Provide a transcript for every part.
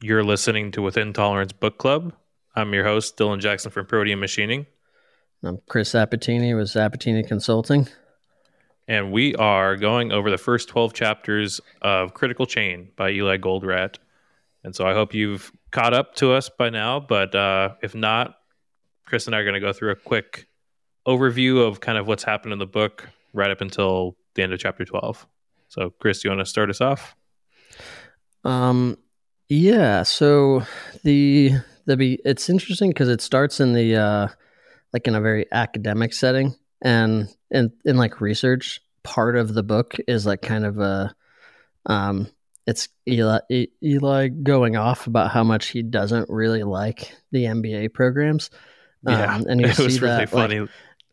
You're listening to Within Tolerance Book Club. I'm your host, Dylan Jackson from Protein Machining. I'm Chris Zappettini with Zappettini Consulting. And we are going over the first 12 chapters of Critical Chain by Eliyahu Goldratt. And so I hope you've caught up to us by now. But if not, Chris and I are going to go through a quick overview of kind of what's happened in the book right up until the end of chapter 12. So, Chris, you want to start us off? Yeah. So it's interesting because it starts in the like in a very academic setting, and in like research. Part of the book is like kind of it's Eli going off about how much he doesn't really like the MBA programs. Yeah, and you it was really that, funny. Like,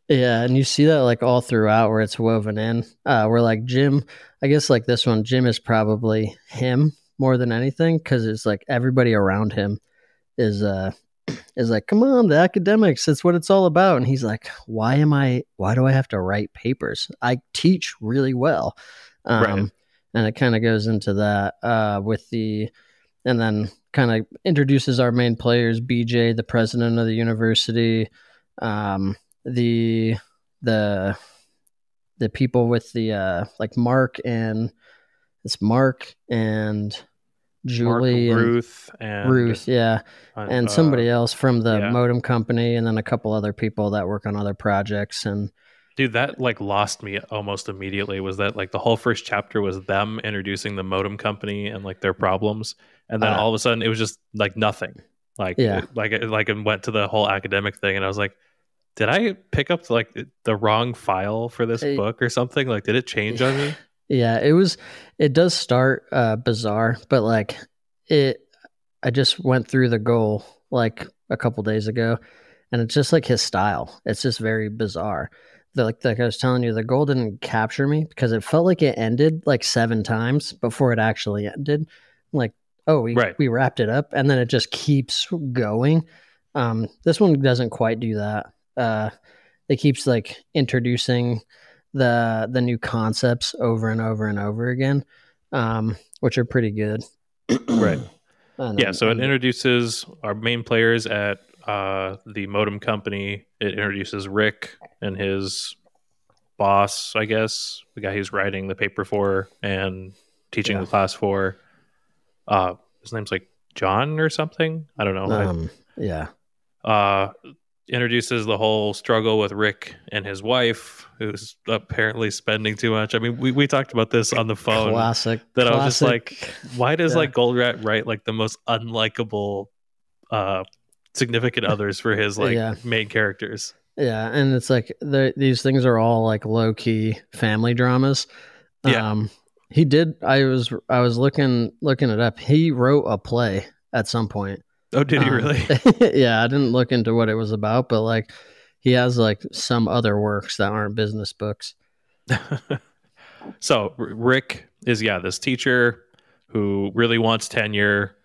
yeah, and you see that like all throughout where it's woven in. Where like Jim, I guess like this one, Jim is probably him more than anything because it's like everybody around him is like, come on, the academics, it's what it's all about. And he's like, why do I have to write papers? I teach really well. Right. And it kind of goes into that and then kind of introduces our main players, BJ, the president of the university, the people with the like Mark and Julie Mark, and Ruth, yeah, and somebody else from the modem company, and then a couple other people that work on other projects. And dude, that like lost me almost immediately. Was that like the whole first chapter was them introducing the modem company and like their problems, and then all of a sudden it was just like nothing. Like it went to the whole academic thing, and I was like, did I pick up like the wrong file for this book or something? Like, did it change on me? Yeah, it does start bizarre, but like I just went through the goal like a couple days ago, and it's just like his style. It's just very bizarre. Like I was telling you, the goal didn't capture me because it felt like it ended like 7 times before it actually ended. Like, oh, we wrapped it up, and then it just keeps going. This one doesn't quite do that. It keeps like introducing the new concepts over and over and over again, which are pretty good. Right. Yeah, so it introduces our main players at the modem company. It introduces Rick and his boss, I guess, the guy he's writing the paper for and teaching the class for. His name's like John or something. I don't know. Introduces the whole struggle with Rick and his wife, who's apparently spending too much. I mean, we talked about this on the phone. Classic. I was just like, why does like Goldratt write like the most unlikable significant others for his like main characters? Yeah, and it's like these things are all like low key family dramas. Yeah. He did. I was looking it up. He wrote a play at some point. Oh, did he really? Yeah, I didn't look into what it was about, but like he has like some other works that aren't business books. So Rick is this teacher who really wants tenure,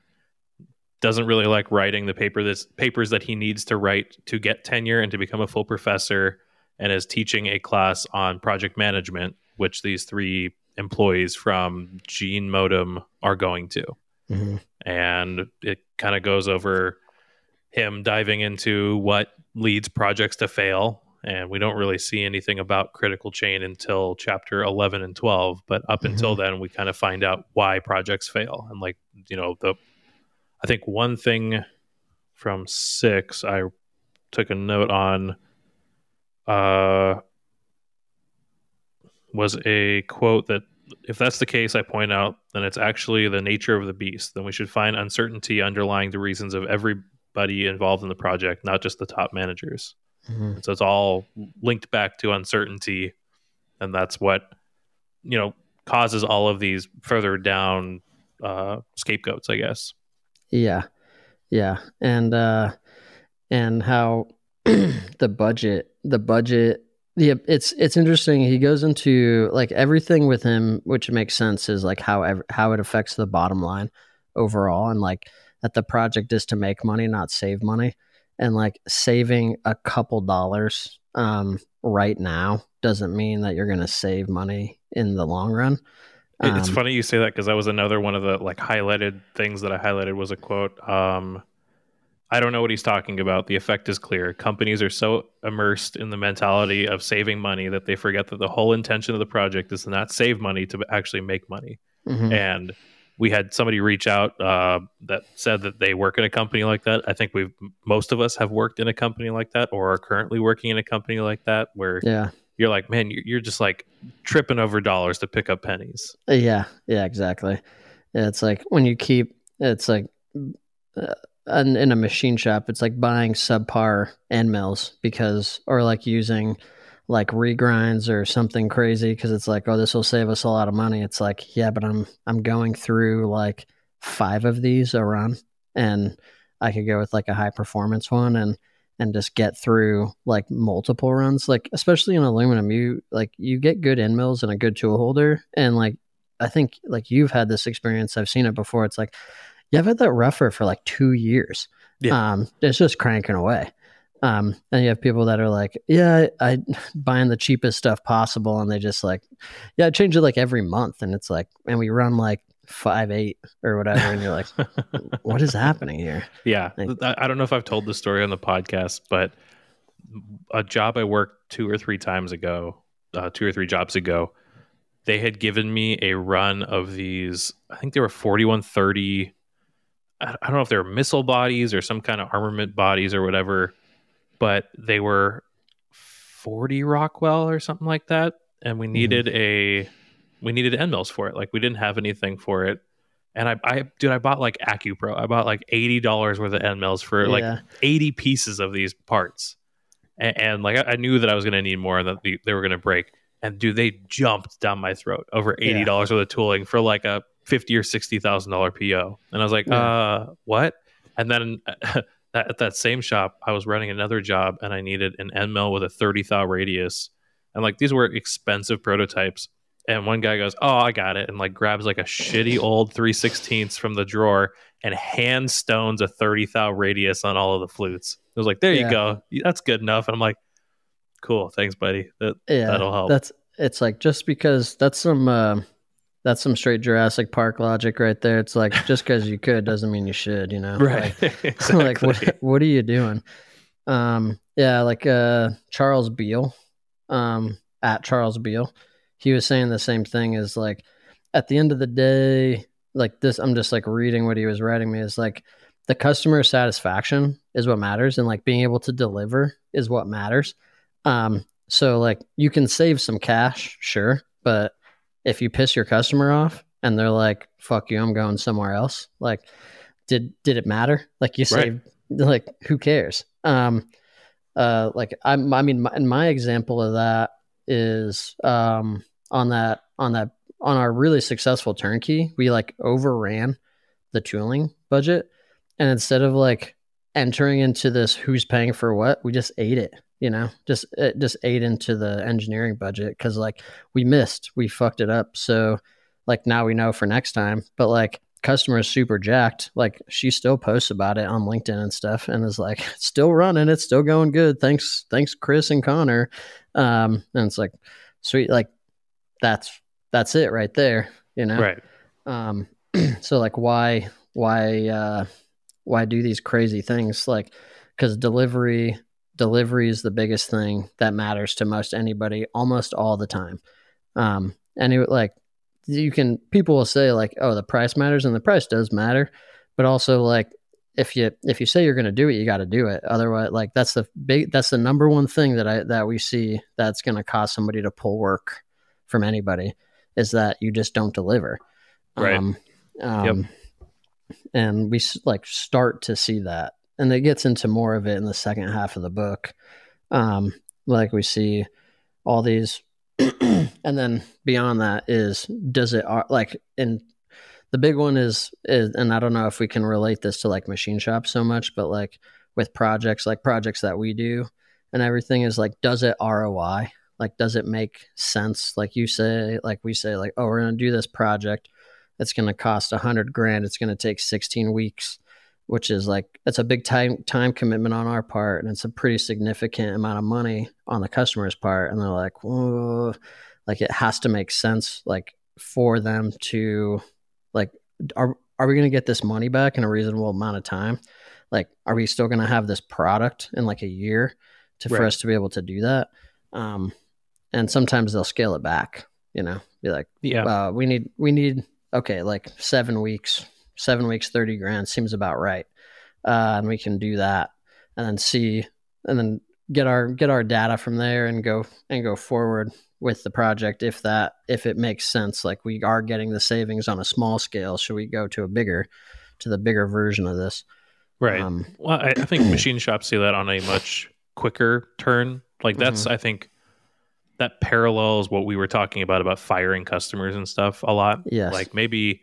doesn't really like writing the papers that he needs to write to get tenure and to become a full professor, and is teaching a class on project management, which these 3 employees from Gene Modem are going to. Mm-hmm. And it kind of goes over him diving into what leads projects to fail. And we don't really see anything about Critical Chain until chapter 11 and 12. But up until then, we kind of find out why projects fail. And like, I think one thing from 6, I took a note on, was a quote that, if that's the case, I point out, then it's actually the nature of the beast. Then we should find uncertainty underlying the reasons of everybody involved in the project, not just the top managers. And so it's all linked back to uncertainty. And that's what, causes all of these further down scapegoats, I guess. Yeah. Yeah. And how the budget, yeah, it's interesting. He goes into like everything with him, which makes sense, is like how it affects the bottom line overall, and like that the project is to make money, not save money, and like saving a couple dollars right now doesn't mean that you're going to save money in the long run. It's funny you say that, because that was another one of the like highlighted things that I highlighted was a quote. I don't know what he's talking about. The effect is clear. Companies are so immersed in the mentality of saving money that they forget that the whole intention of the project is to not save money, to actually make money. Mm-hmm. And we had somebody reach out that said that they work in a company like that. I think most of us have worked in a company like that, or are currently working in a company like that, where you're like, man, you're just like tripping over dollars to pick up pennies. Yeah, exactly. It's like when you it's like in a machine shop, it's like buying subpar end mills or like using like regrinds or something crazy, because it's like, oh, this will save us a lot of money. It's like, yeah, but I'm going through like 5 of these a run, and I could go with like a high performance one and just get through like multiple runs. Like especially in aluminum, you get good end mills and a good tool holder, and like I think like you've had this experience. I've seen it before. It's like, yeah, I've had that rougher for like 2 years. Yeah. It's just cranking away. And you have people that are like, yeah, I buying the cheapest stuff possible. And they just like, yeah, I change it like every month. And it's like, and we run like 5.8 or whatever. And you're like, what is happening here? Yeah. Like, I don't know if I've told this story on the podcast, but a job I worked 2 or 3 jobs ago, they had given me a run of these. I think they were 4130. I don't know if they were missile bodies or some kind of armament bodies or whatever, but they were 40 Rockwell or something like that. And we needed end mills for it. Like we didn't have anything for it. And I bought like AccuPro. I bought like $80 worth of end mills for like 80 pieces of these parts. And like I knew that I was going to need more and that they were going to break. And dude, they jumped down my throat over $80 worth of tooling for like a $50,000 or $60,000 PO. And I was like, what? And then at that same shop, I was running another job and I needed an end mill with a 30 thou radius. And like these were expensive prototypes. And one guy goes, oh, I got it. And like grabs like a shitty old 3/16 from the drawer and hand stones a 30 thou radius on all of the flutes. I was like, there you go. That's good enough. And I'm like, cool. Thanks, buddy. That'll help. It's like, just because that's some straight Jurassic Park logic right there. It's like, just because you could doesn't mean you should, you know? Right. Like, Exactly. like what are you doing? Charles Beale, at Charles Beale, he was saying the same thing. Is like, at the end of the day, like this, I'm just like reading what he was writing me, is like the customer satisfaction is what matters, and like being able to deliver is what matters. So like you can save some cash, sure, but if you piss your customer off and they're like, fuck you, I'm going somewhere else, like did it matter? Like you saved, like who cares? Like I mean, my example of that is on our really successful turnkey, we like overran the tooling budget, and instead of like entering into this who's paying for what, we just ate it. You know, just ate into the engineering budget, because like we fucked it up. So like now we know for next time. But like customer is super jacked. Like she still posts about it on LinkedIn and stuff, and is like, it's still running, it's still going good. Thanks, Chris and Connor. And it's like, sweet, like that's it right there. You know, right. So like why do these crazy things? Like, because delivery is the biggest thing that matters to most anybody almost all the time. Like people will say like, oh, the price matters, and the price does matter, but also like if you say you're going to do it, you got to do it. Otherwise, like that's the number one thing that we see that's going to cause somebody to pull work from anybody, is that you just don't deliver. Right. And we like start to see that. And it gets into more of it in the second half of the book. Like we see all these, and then beyond that is, does it like, and the big one is, and I don't know if we can relate this to like machine shops so much, but like with projects that we do and everything, is like, does it ROI? Like, does it make sense? Like we say, like, oh, we're going to do this project. It's going to cost $100,000. It's going to take 16 weeks. Which is like, it's a big time commitment on our part, and it's a pretty significant amount of money on the customer's part. And they're like, whoa, like it has to make sense. Like for them to like, are we going to get this money back in a reasonable amount of time? Like, are we still going to have this product in like a year for us to be able to do that? And sometimes they'll scale it back, be like, we need, okay, like 7 weeks, 30 grand seems about right. And we can do that and then get our data from there and go forward with the project. If it makes sense, like we are getting the savings on a small scale, should we go to the bigger version of this? Right. Well, I think machine shops see that on a much quicker turn. Like that's, I think that parallels what we were talking about firing customers and stuff a lot. Yes. Like maybe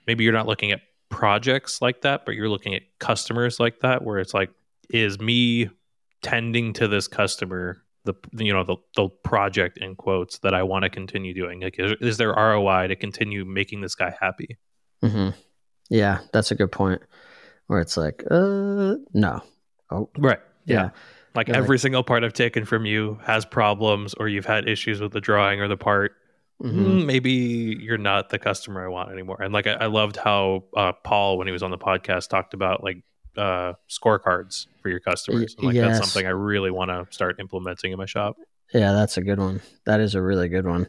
you're not looking at projects like that, but you're looking at customers like that, where it's like, is me tending to this customer the project in quotes that I want to continue doing? Like, is there ROI to continue making this guy happy? Yeah, that's a good point. Where it's like, no. Oh, right. Yeah. Like every single part I've taken from you has problems, or you've had issues with the drawing or the part. Maybe you're not the customer I want anymore. And like, I loved how Paul, when he was on the podcast, talked about like scorecards for your customers. And like, that's something I really want to start implementing in my shop. Yeah, that's a good one. That is a really good one.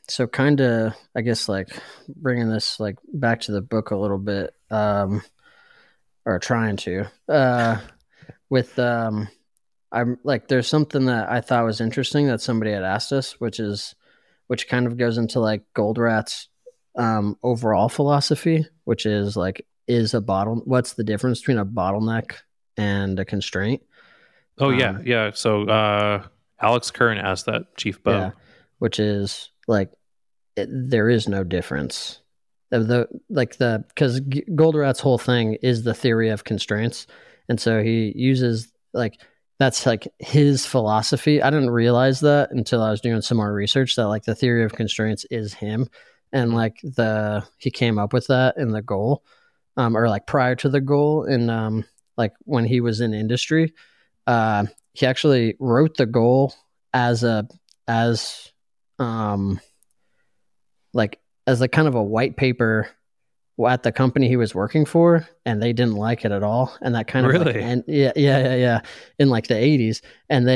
So kind of, I guess, like bringing this like back to the book a little bit, or trying to, I'm like, there's something that I thought was interesting that somebody had asked us, which kind of goes into like Goldratt's overall philosophy, which is like, what's the difference between a bottleneck and a constraint? Oh yeah. So Alex Kern asked that, Chief Bo. Yeah, which is like, there is no difference. Because Goldratt's whole thing is the theory of constraints, and so he uses like, that's like his philosophy. I didn't realize that until I was doing some more research, that like the theory of constraints is him, and like he came up with that in the goal, or like prior to the goal, and like when he was in industry, he actually wrote the goal as a kind of a white paper at the company he was working for, and they didn't like it at all. And that kind of really, in like the 80s, and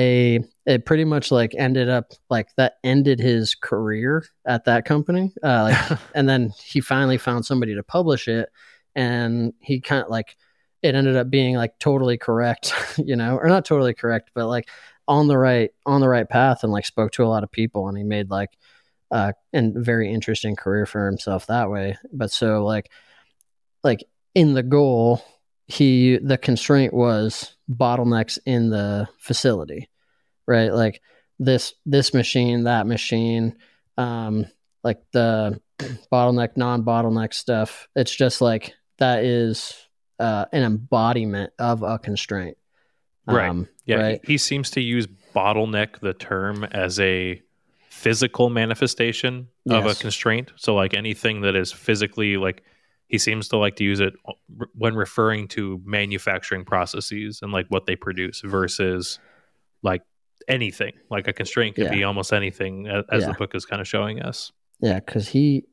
it pretty much like ended up like that ended his career at that company. And then he finally found somebody to publish it, and he kind of like, it ended up being like totally correct, or not totally correct, but like on the right path, and like spoke to a lot of people, and he made like and very interesting career for himself that way. But so like in the goal, the constraint was bottlenecks in the facility, right? Like this machine, that machine, like the bottleneck, non-bottleneck stuff. It's just like, that is an embodiment of a constraint. Right. Yeah. Right? He seems to use bottleneck, the term, as a physical manifestation of a constraint. So like anything that is physically, like, he seems to like to use it when referring to manufacturing processes and like what they produce, versus like anything. Like a constraint could be almost anything, as the book is kind of showing us. Yeah, because he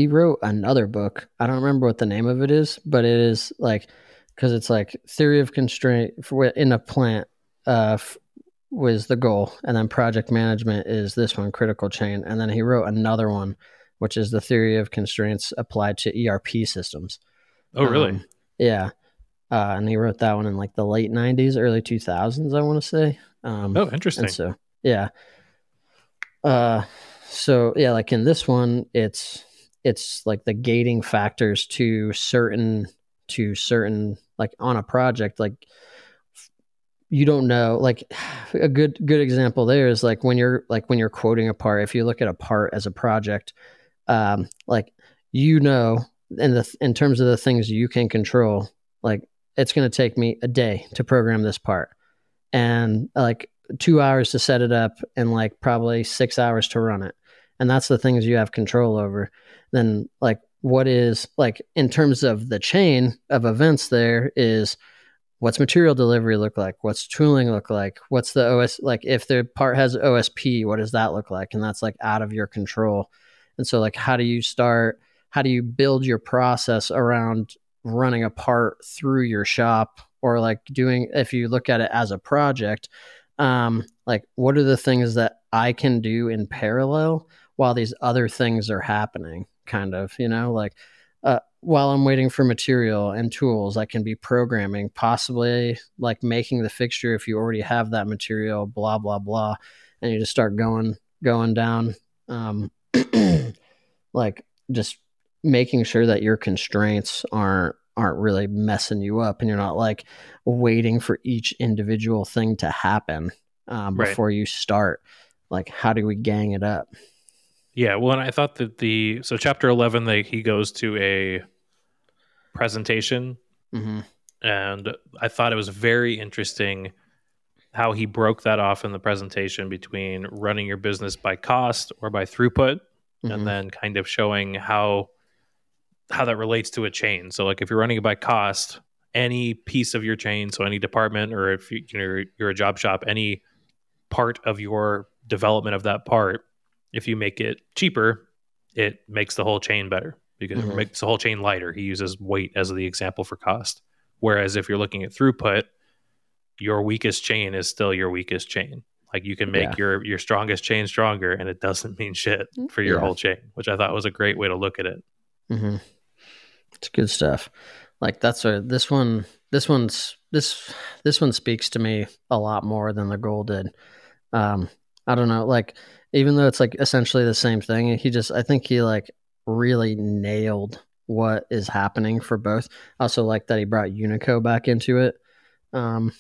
wrote another book. I don't remember what the name of it is, but it is like, because it's like theory of constraint in a plant was the goal, and then project management is this one, critical chain, and then he wrote another one, which is the theory of constraints applied to ERP systems. Oh, really? Yeah. And he wrote that one in like the late 90s, early 2000s, I want to say. Oh, interesting. And so, yeah. So yeah, like in this one, it's like the gating factors to certain, like on a project, like you don't know, like a good example there is like when you're quoting a part, if you look at a part as a project, like, in terms of the things you can control, like it's going to take me a day to program this part, and like 2 hours to set it up, and like probably 6 hours to run it. And that's the things you have control over. Then like, what is like, in terms of the chain of events, there is, what's material delivery look like? What's tooling look like? What's the OS, like if the part has OSP, what does that look like? And that's like out of your control. And so like, how do you build your process around running a part through your shop, or like doing, if you look at it as a project, like what are the things that I can do in parallel while these other things are happening, kind of, like, while I'm waiting for material and tools, I can be programming, possibly like making the fixture if you already have that material, blah, blah, blah. And you just start going down, like just making sure that your constraints aren't really messing you up, and you're not like waiting for each individual thing to happen before you start. Like, how do we gang it up? Yeah, well, and I thought that so chapter 11, he goes to a presentation, and I thought it was very interesting how he broke that off in the presentation between running your business by cost or by throughput, and then kind of showing how that relates to a chain. So like if you're running it by cost, any piece of your chain, so any department, or if you're a job shop, any part of your development of that part, if you make it cheaper, it makes the whole chain better, because it makes the whole chain lighter. He uses weight as the example for cost. Whereas if you're looking at throughput, your weakest chain is still your weakest chain. Like you can make your strongest chain stronger, and it doesn't mean shit for your whole chain, which I thought was a great way to look at it. It's good stuff. Like this one speaks to me a lot more than the goal did. I don't know, like, even though it's like essentially the same thing, I think he like really nailed what is happening for both. I also like that he brought Unico back into it. I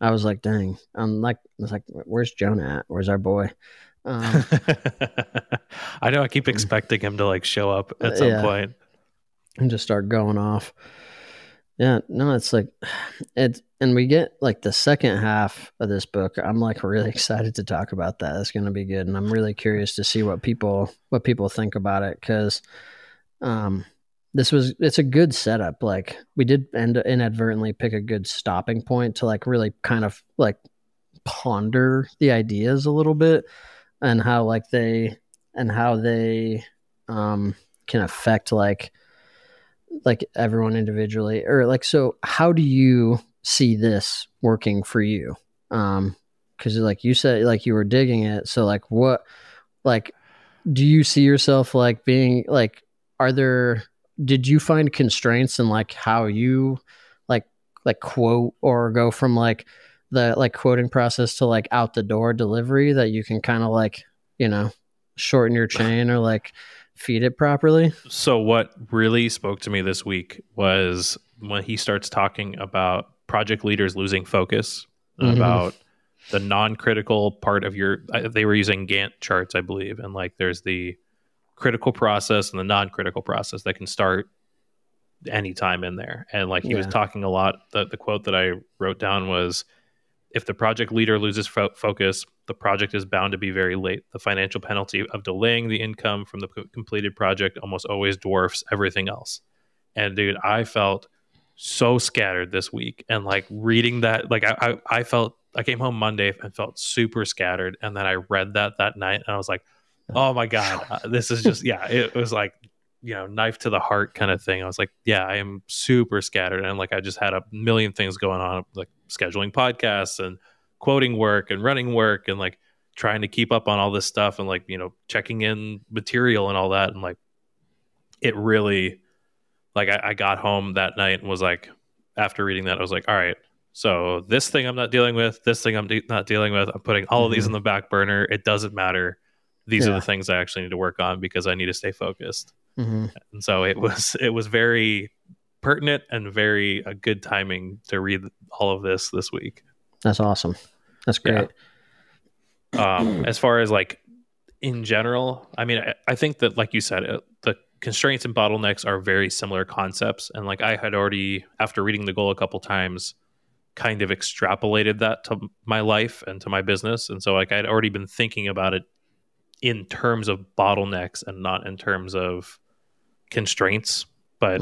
was like, dang, I was like, where's Jonah at? Where's our boy? I know, I keep expecting him to like show up at some point and just start going off. Yeah, no, it's like and we get like the second half of this book. I'm like really excited to talk about that. It's going to be good, and I'm really curious to see what people think about it, because it's a good setup. Like we did inadvertently pick a good stopping point to like really kind of like ponder the ideas a little bit, and how they can affect like everyone individually, or like, so how do you see this working for you? Because like you said, like you were digging it. So like what, like, do you see yourself like being like, did you find constraints in like how you like quote, or go from like the like quoting process to like out the door delivery, that you can kind of like, shorten your chain or like feed it properly? So what really spoke to me this week was when he starts talking about project leaders losing focus, and about the non-critical part of they were using Gantt charts, I believe. And like, there's the critical process and the non-critical process that can start anytime in there. And like, he was talking a lot, the quote that I wrote down was, if the project leader loses focus, the project is bound to be very late. The financial penalty of delaying the income from the completed project almost always dwarfs everything else. And dude, I felt so scattered this week. And like reading that, like I felt, I came home Monday and felt super scattered. And then I read that night, and I was like, oh my God, this is just, it was like, knife to the heart kind of thing. I was like, I am super scattered. And like, I just had a million things going on, like scheduling podcasts and quoting work and running work, and like trying to keep up on all this stuff, and like, checking in material and all that. And like, it really, like, I got home that night and was like, after reading that, I was like, all right, so this thing I'm not dealing with, this thing I'm not dealing with, I'm putting all of these in the back burner. It doesn't matter. These are the things I actually need to work on, because I need to stay focused. And so it was very pertinent and very good timing to read all of this week. That's awesome. That's great. As far as like in general, I mean, I think that, like you said, the constraints and bottlenecks are very similar concepts. And like, I had already, after reading the goal a couple times, kind of extrapolated that to my life and to my business. And so like, I'd already been thinking about it in terms of bottlenecks and not in terms of constraints. But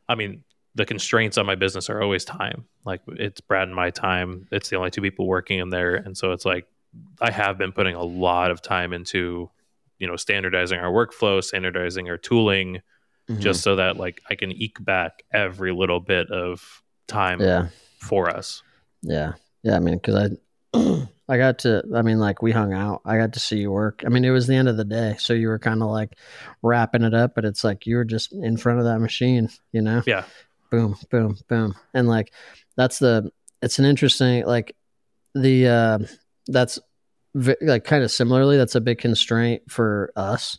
I mean, the constraints on my business are always time. Like, it's Brad and my time. It's the only two people working in there. And so it's like, I have been putting a lot of time into standardizing our workflow, standardizing our tooling, just so that like I can eke back every little bit of time for us. Yeah. I mean, because I got to, I mean, like we hung out. I got to see you work. I mean, it was the end of the day, so you were kind of like wrapping it up, but it's like you were just in front of that machine, Yeah. Boom, boom, boom, and like it's an interesting like that's like kind of similarly. That's a big constraint for us.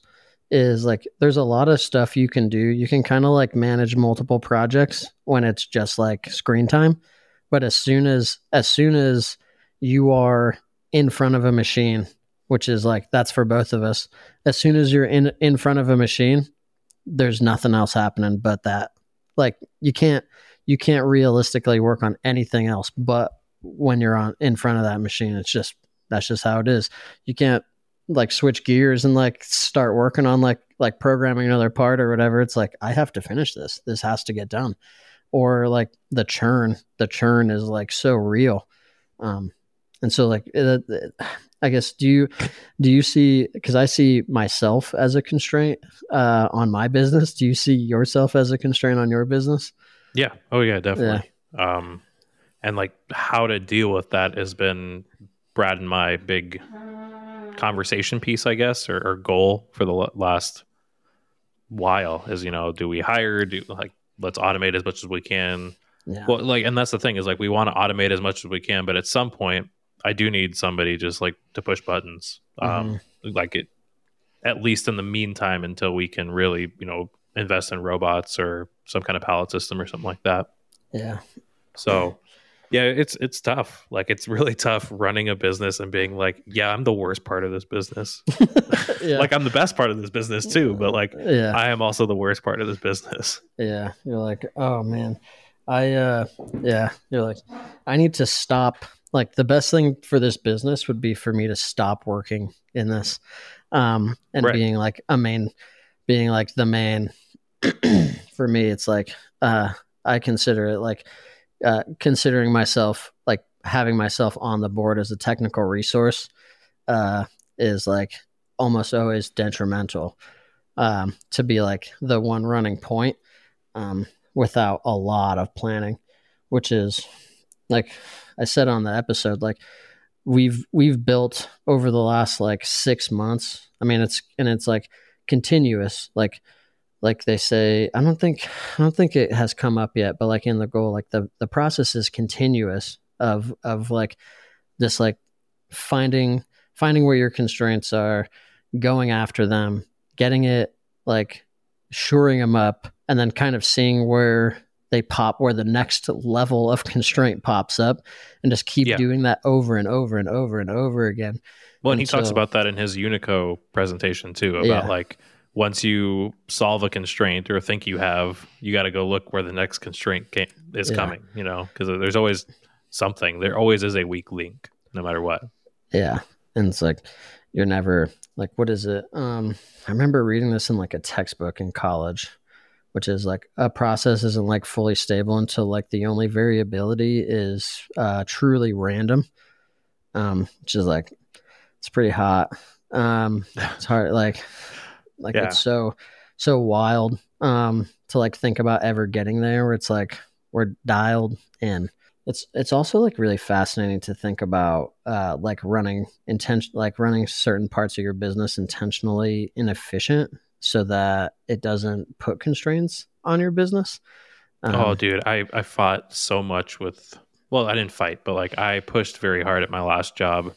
Is like there's a lot of stuff you can do. You can kind of like manage multiple projects when it's just like screen time, but as soon as you are in front of a machine, which is like that's for both of us. As soon as you're in front of a machine, there's nothing else happening but that. Like you can't realistically work on anything else but when you're in front of that machine. That's just how it is. You can't like switch gears and like start working on like programming another part or whatever. It's like I have to finish this. This has to get done. Or like the churn is like so real. And so like I guess do you see, because I see myself as a constraint on my business. Do you see yourself as a constraint on your business? Yeah. Oh yeah, definitely. Yeah. And like how to deal with that has been Brad and my big conversation piece, I guess, or goal for the last while is, do we hire, let's automate as much as we can. Yeah. Well, like, and that's the thing is like, we want to automate as much as we can, but at some point I do need somebody just like to push buttons, like it, at least in the meantime, until we can really, invest in robots or some kind of pallet system or something like that. Yeah. So yeah, it's tough. Like it's really tough running a business and being like, yeah, I'm the worst part of this business. Like I'm the best part of this business too, but like I am also the worst part of this business. Yeah. You're like, oh man, you're like, I need to stop. Like the best thing for this business would be for me to stop working in this, and being like the main. For me, it's like I consider it like considering myself like having myself on the board as a technical resource is like almost always detrimental to be like the one running point without a lot of planning, which is like I said on the episode, like we've built over the last like 6 months. I mean, it's like continuous, like they say, I don't think it has come up yet, but like in the goal, like the process is continuous of like this, like finding where your constraints are, going after them, getting it, like shoring them up, and then kind of seeing where they pop, where the next level of constraint pops up, and just keep doing that over and over and over and over again. Well, and he talks about that in his Unico presentation too, about like, once you solve a constraint or think you have, you got to go look where the next constraint is coming, because there's always something. There always is a weak link, no matter what. Yeah. And it's like, you're never like, what is it? I remember reading this in like a textbook in college, which is like a process isn't like fully stable until like the only variability is truly random, which is like, it's pretty hot. It's hard. Like it's so wild to like think about ever getting there, where it's like we're dialed in. It's also like really fascinating to think about like running certain parts of your business intentionally inefficient so that it doesn't put constraints on your business. Oh dude, I fought so much with, well, I didn't fight, but like I pushed very hard at my last job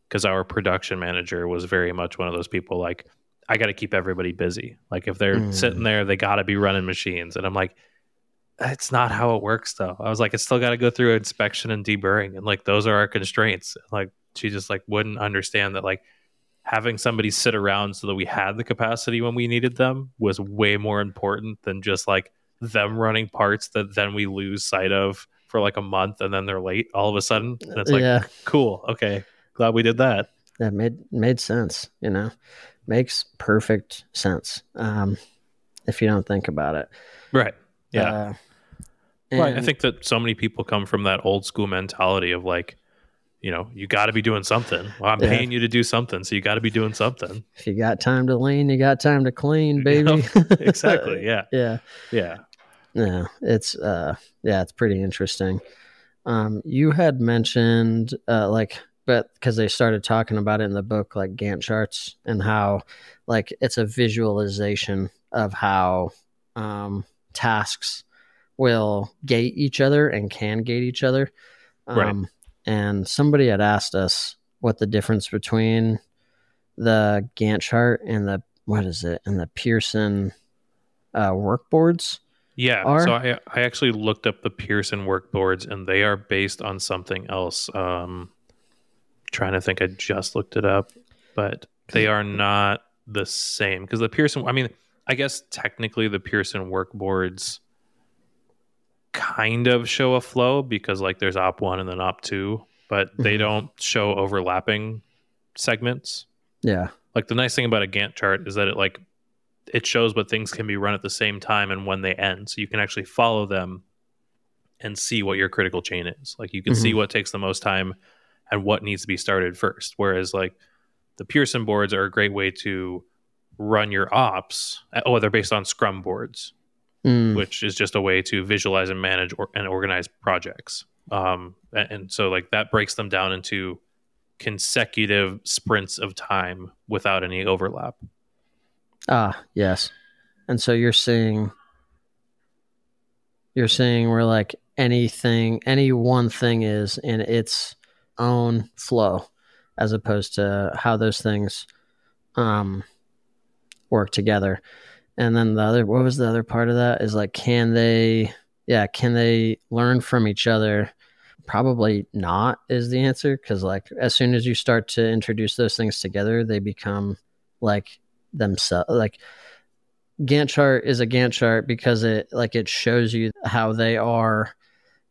because our production manager was very much one of those people like, I got to keep everybody busy. Like if they're sitting there, they got to be running machines. And I'm like, it's not how it works though. I was like, it's still got to go through inspection and deburring. And like, those are our constraints. Like she just like wouldn't understand that like having somebody sit around so that we had the capacity when we needed them was way more important than just like them running parts that then we lose sight of for like a month and then they're late all of a sudden. And it's like, cool. Okay. Glad we did that. That made sense, makes perfect sense if you don't think about it. Right. Yeah. Right. I think that so many people come from that old school mentality of like, you got to be doing something. Well, I'm paying you to do something, so you got to be doing something. If you got time to lean, you got time to clean, baby. Exactly. Yeah. Yeah. Yeah. Yeah. It's it's pretty interesting. You had mentioned but because they started talking about it in the book, like Gantt charts, and how like it's a visualization of how tasks will gate each other and can gate each other. Right. And somebody had asked us what the difference between the Gantt chart and the Pearson workboards Yeah. are. So I actually looked up the Pearson workboards, and they are based on something else. Trying to think, I just looked it up, but they are not the same, because the Pearson, I mean, I guess technically the Pearson workboards kind of show a flow, because like there's op 1 and then op 2, but they don't show overlapping segments. Yeah. Like the nice thing about a Gantt chart is that it shows what things can be run at the same time and when they end, so you can actually follow them and see what your critical chain is. Like you can see what takes the most time and what needs to be started first. Whereas like the Pearson boards are a great way to run your ops. Oh, they're based on Scrum boards, which is just a way to visualize and manage and organize projects. And so like that breaks them down into consecutive sprints of time without any overlap. Yes. And so you're saying where like any one thing is in its own flow, as opposed to how those things work together. And then what was the other part of that is like, can they learn from each other? Probably not is the answer, because like as soon as you start to introduce those things together, they become like themselves. Like Gantt chart is a Gantt chart because it shows you how they are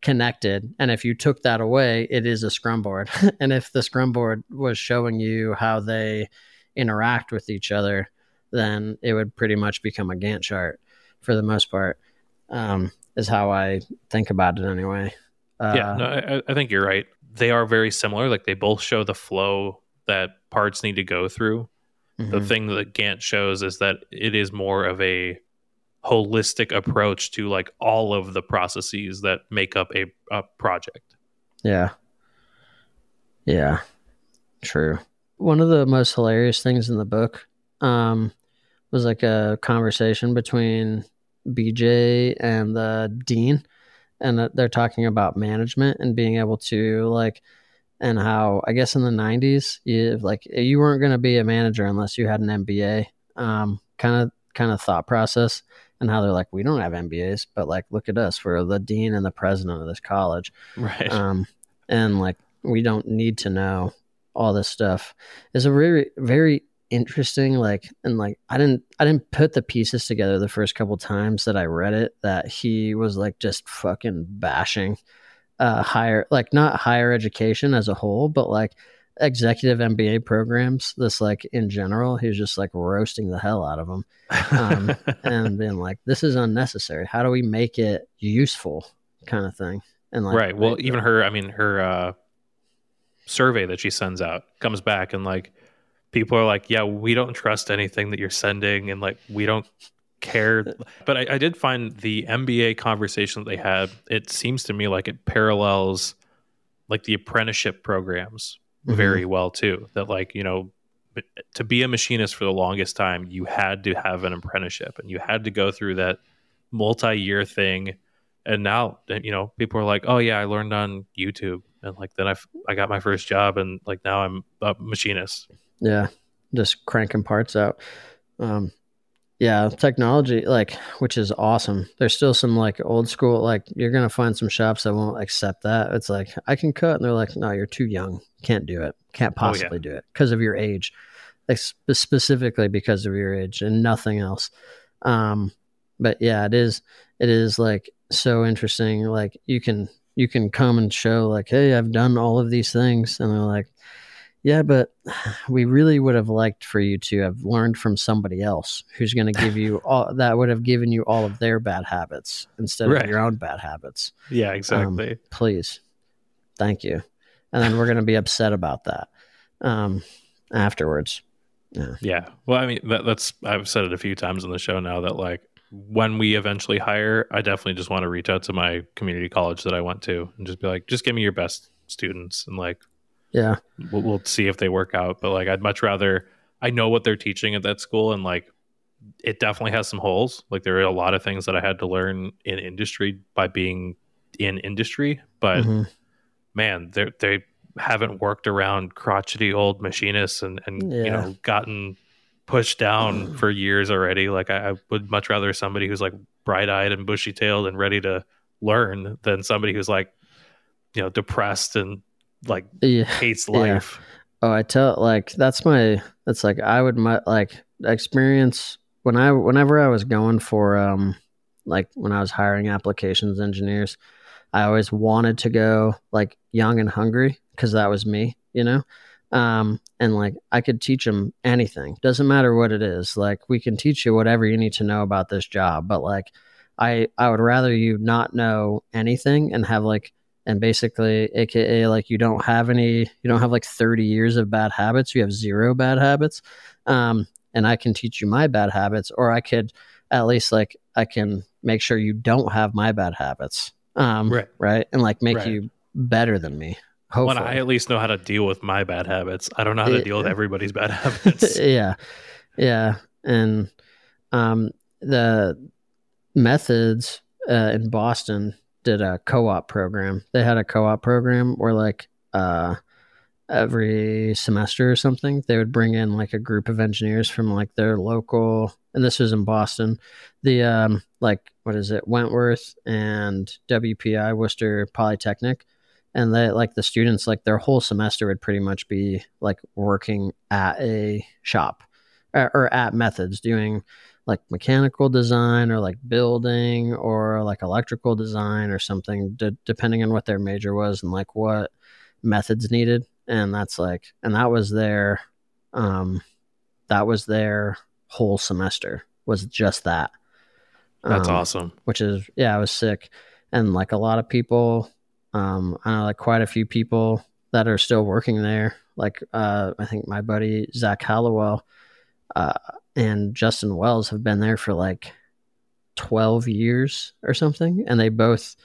connected, and if you took that away, it is a Scrum board. And if the Scrum board was showing you how they interact with each other, then it would pretty much become a Gantt chart for the most part, is how I think about it anyway. I think you're right. They are very similar. Like they both show the flow that parts need to go through. The thing that Gantt shows is that it is more of a holistic approach to like all of the processes that make up a project. Yeah. True. One of the most hilarious things in the book was like a conversation between BJ and the dean, and they're talking about management and being able to like, and how I guess in the 90s you weren't going to be a manager unless you had an MBA, kind of thought process, and how they're like, we don't have MBAs, but like look at us, we're the dean and the president of this college, right? And like we don't need to know all this stuff. Is a very, very interesting, like, and like I didn't put the pieces together the first couple times that I read it, that he was like just fucking bashing higher, like not higher education as a whole, but like executive MBA programs, this like in general. He was just like roasting the hell out of them, and being like, this is unnecessary, how do we make it useful, kind of thing. And like, right, well, even her survey that she sends out comes back, and like people are like, yeah, we don't trust anything that you're sending, and like we don't care. But I did find the MBA conversation that they had, it seems to me like it parallels like the apprenticeship programs very well too. That like, to be a machinist for the longest time, you had to have an apprenticeship, and you had to go through that multi-year thing. And now, people are like, oh yeah, I learned on YouTube, and like then I got my first job, and like now I'm a machinist. Yeah, just cranking parts out. Yeah, technology, like, which is awesome. There's still some like old school, like you're gonna find some shops that won't accept that. It's like, I can cut, and they're like, no, you're too young, can't do it, can't possibly do it because of your age, like specifically because of your age and nothing else. But yeah, it is like so interesting. Like you can come and show like, hey, I've done all of these things, and they're like, yeah, but we really would have liked for you to have learned from somebody else who's going to give you all that would have given you all of their bad habits instead of your own bad habits. Yeah, exactly. Please. Thank you. and then we're going to be upset about that afterwards. Yeah. Yeah. Well, I mean, that's I've said it a few times on the show now that like when we eventually hire, I definitely just want to reach out to my community college that I went to and just be like, just give me your best students and like, Yeah. we'll see if they work out. But like, I'd much rather, I know what they're teaching at that school, and like, it definitely has some holes. Like, there are a lot of things that I had to learn in industry by being in industry, but Mm-hmm. man, they haven't worked around crotchety old machinists and Yeah. you know, gotten pushed down for years already. Like, I would much rather somebody who's like bright-eyed and bushy-tailed and ready to learn than somebody who's like, you know, depressed and like Yeah. hates Yeah. life. Oh, I tell like that's like I would like experience whenever I was going for like when I was hiring applications engineers, I always wanted to go like young and hungry because that was me, you know. And like I could teach them anything. Doesn't matter what it is. Like we can teach you whatever you need to know about this job, but like I would rather you not know anything and have like and basically aka like you don't have like 30 years of bad habits, you have zero bad habits. And I can teach you my bad habits, or I could at least like I can make sure you don't have my bad habits. Right. Right, and like make Right. you better than me, When hopefully. I at least know how to deal with my bad habits. I don't know how to deal with everybody's bad habits. Yeah. And the methods in Boston did a co-op program. They had a co-op program where like every semester or something, they would bring in like a group of engineers from like their local, and this was in Boston, the like what is it, Wentworth and WPI Worcester Polytechnic, and they like the students like their whole semester would pretty much be like working at a shop or at Methods doing like mechanical design or like building or like electrical design or something, depending on what their major was and like what Methods needed. And that's like, and that was their whole semester was just that. That's awesome. Which is, yeah, I was sick. And like a lot of people, I know like quite a few people that are still working there. Like I think my buddy Zach Hallowell and Justin Wells have been there for like 12 years or something. And they both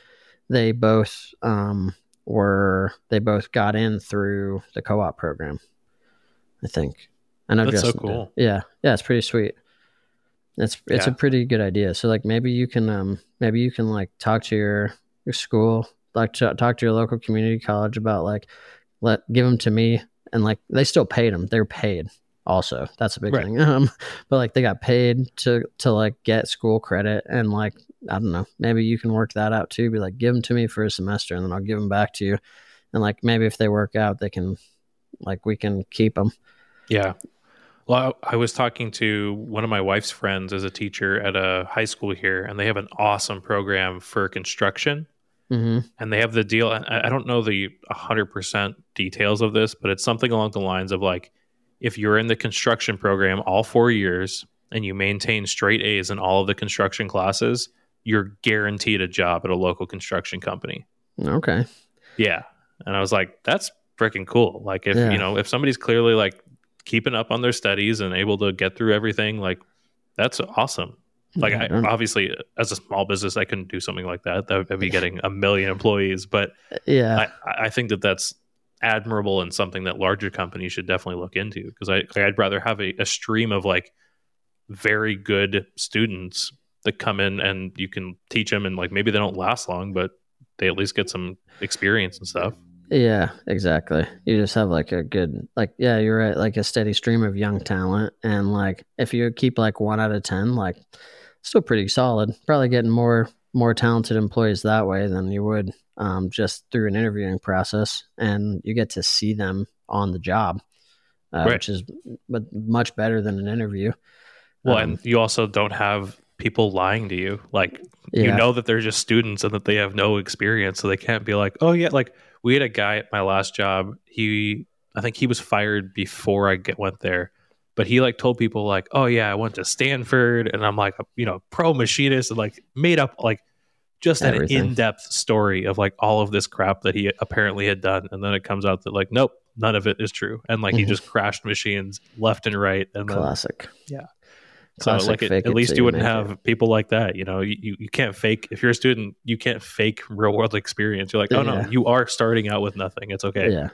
got in through the co-op program, I think. I know that's Justin so cool. did. Yeah, it's pretty sweet. It's a pretty good idea. So like maybe you can like talk to your school, like talk to your local community college about like give them to me, and like they still paid them. They're paid also. That's a big thing. But like they got paid to like get school credit, and like I don't know, maybe you can work that out too. Be like, give them to me for a semester, and then I'll give them back to you. And like maybe if they work out, they can like we can keep them. Yeah. Well, I was talking to one of my wife's friends as a teacher at a high school here, and they have an awesome program for construction. Mm-hmm. And they have the deal. I don't know the 100% details of this, but it's something along the lines of like, if you're in the construction program all 4 years and you maintain straight A's in all of the construction classes, you're guaranteed a job at a local construction company. Okay. Yeah. And I was like, that's freaking cool. Like if, you know, if somebody's clearly like keeping up on their studies and able to get through everything, like that's awesome. Like obviously as a small business, I couldn't do something like that. That would be getting 1 million employees. But yeah, I think that that's admirable and something that larger companies should definitely look into, because I'd rather have a stream of like very good students that come in and you can teach them, and like maybe they don't last long, but they at least get some experience and stuff. Yeah, exactly. You just have like a good, like, yeah, you're right. Like a steady stream of young talent. And like, if you keep like 1 out of 10, like still pretty solid, probably getting more talented employees that way than you would just through an interviewing process. And you get to see them on the job, which is much better than an interview. Well, and you also don't have people lying to you. Like, you know that they're just students and that they have no experience. So they can't be like, oh yeah, like we had a guy at my last job. I think he was fired before I went there, but he like told people like, oh yeah, I went to Stanford and I'm like, you know, pro machinist, and like made up like just an Everything. in-depth story of like all of this crap that he apparently had done, and then it comes out that like, nope, none of it is true, and like he Mhm. just crashed machines left and right, and then Classic. yeah. So Classic like fake at it least till you you wouldn't make it. have people like that. You can't fake, if you're a student, you can't fake real world experience. You're like, oh no, Yeah. you are starting out with nothing. It's okay. Yeah.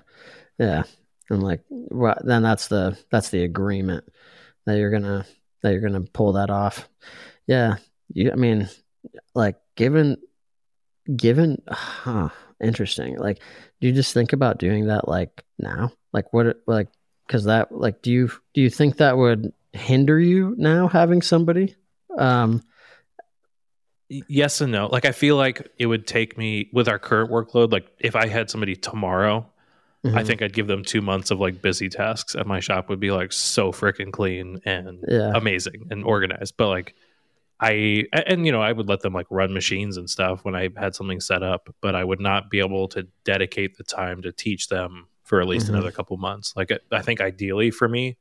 Yeah. And like, well, then that's the agreement that you're gonna pull that off. Yeah. I mean, like given interesting. Like, do you just think about doing that like now? Like what like because that like do you think that would hinder you now having somebody? Um Yes and no. Like I feel like it would take me with our current workload. Like if I had somebody tomorrow, I mhm. think I'd give them 2 months of like busy tasks, and my shop would be like so freaking clean and Yeah. amazing and organized. But like I would let them like run machines and stuff when I had something set up, but I would not be able to dedicate the time to teach them for at least Mhm. another couple months. Like I think ideally for me,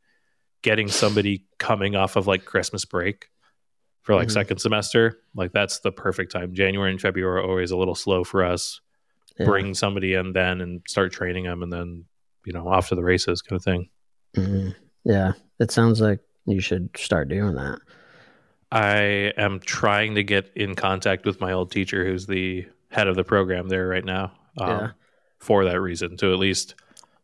getting somebody coming off of like Christmas break for like Mhm. second semester, like that's the perfect time. January and February are always a little slow for us. Yeah. Bring somebody in then and start training them, and then off to the races kind of thing. Mhm. Yeah. It sounds like you should start doing that. I am trying to get in contact with my old teacher, who's the head of the program there right now, Yeah. for that reason, to at least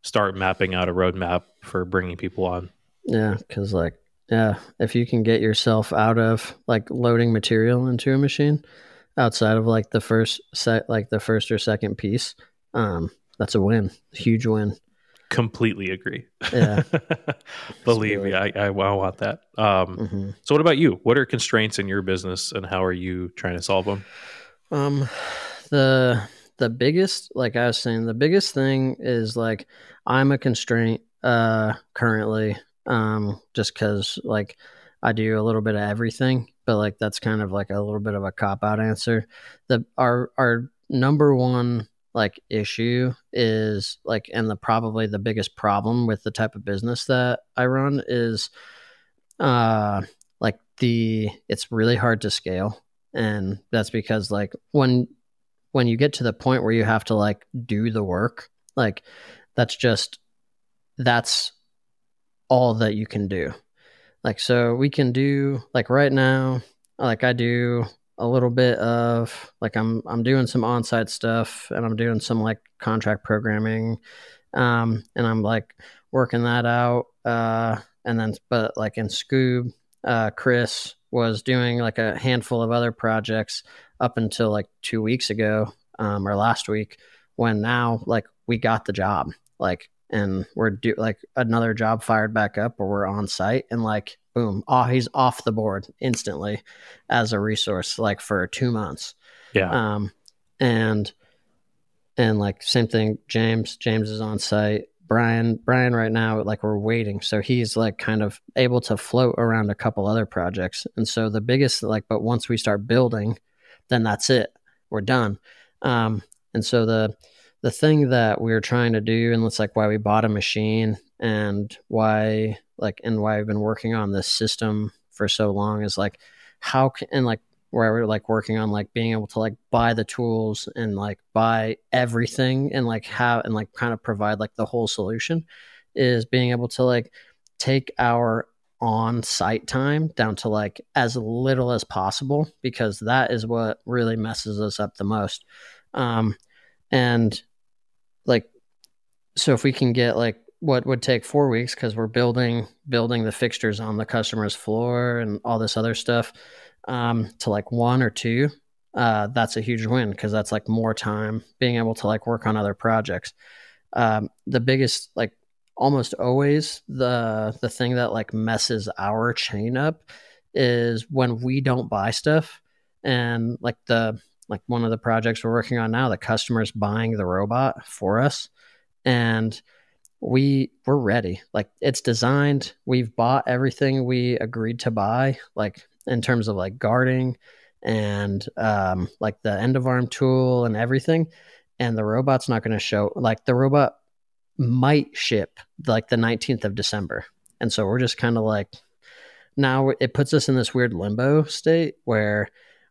start mapping out a roadmap for bringing people on. Yeah, because like, yeah, if you can get yourself out of like loading material into a machine outside of like the first or second piece, that's a win, huge win. Completely agree. Yeah, it's Believe me, really. I want that. Hmm. So, what about you? What are constraints in your business, and how are you trying to solve them? Um, the biggest, like I was saying, the biggest thing is like I'm a constraint currently, just because like I do a little bit of everything, but like that's kind of like a little bit of a cop out answer. Our number one like issue is like, and the probably the biggest problem with the type of business that I run is uh like it's really hard to scale, and that's because like when you get to the point where you have to like do the work, like that's just that's all that you can do. Like, so we can do like right now, like I do a little bit of like I'm doing some on-site stuff, and I'm doing some like contract programming, and I'm like working that out. And then, but like in Scoob, Chris was doing like a handful of other projects up until like 2 weeks ago, or last week, when now like we got the job, like, and like another job fired back up where we're on site, and like boom, oh, he's off the board instantly as a resource, like for 2 months. Yeah, Um, and like same thing, James is on site. Brian right now, like we're waiting, so he's like kind of able to float around a couple other projects. And so the biggest, like, but once we start building, then that's it, we're done. And so the thing that we're trying to do, and it's like why we bought a machine, and why I've been working on this system for so long, is like how can, and like where we're like working on like being able to like buy the tools and like buy everything, and like have, and like kind of provide like the whole solution, is being able to like take our on site time down to like as little as possible, because that is what really messes us up the most. And like, so if we can get like what would take 4 weeks, because we're building the fixtures on the customer's floor and all this other stuff, to like 1 or 2, that's a huge win, because that's like more time being able to like work on other projects. The biggest, like almost always the thing that like messes our chain up is when we don't buy stuff, and like one of the projects we're working on now, the customer's buying the robot for us, and we're ready. Like it's designed. We've bought everything we agreed to buy, like in terms of like guarding and like the end of arm tool and everything. And the robot's not going to show. Like the robot might ship like the 19th of December. And so we're just kind of like, now it puts us in this weird limbo state where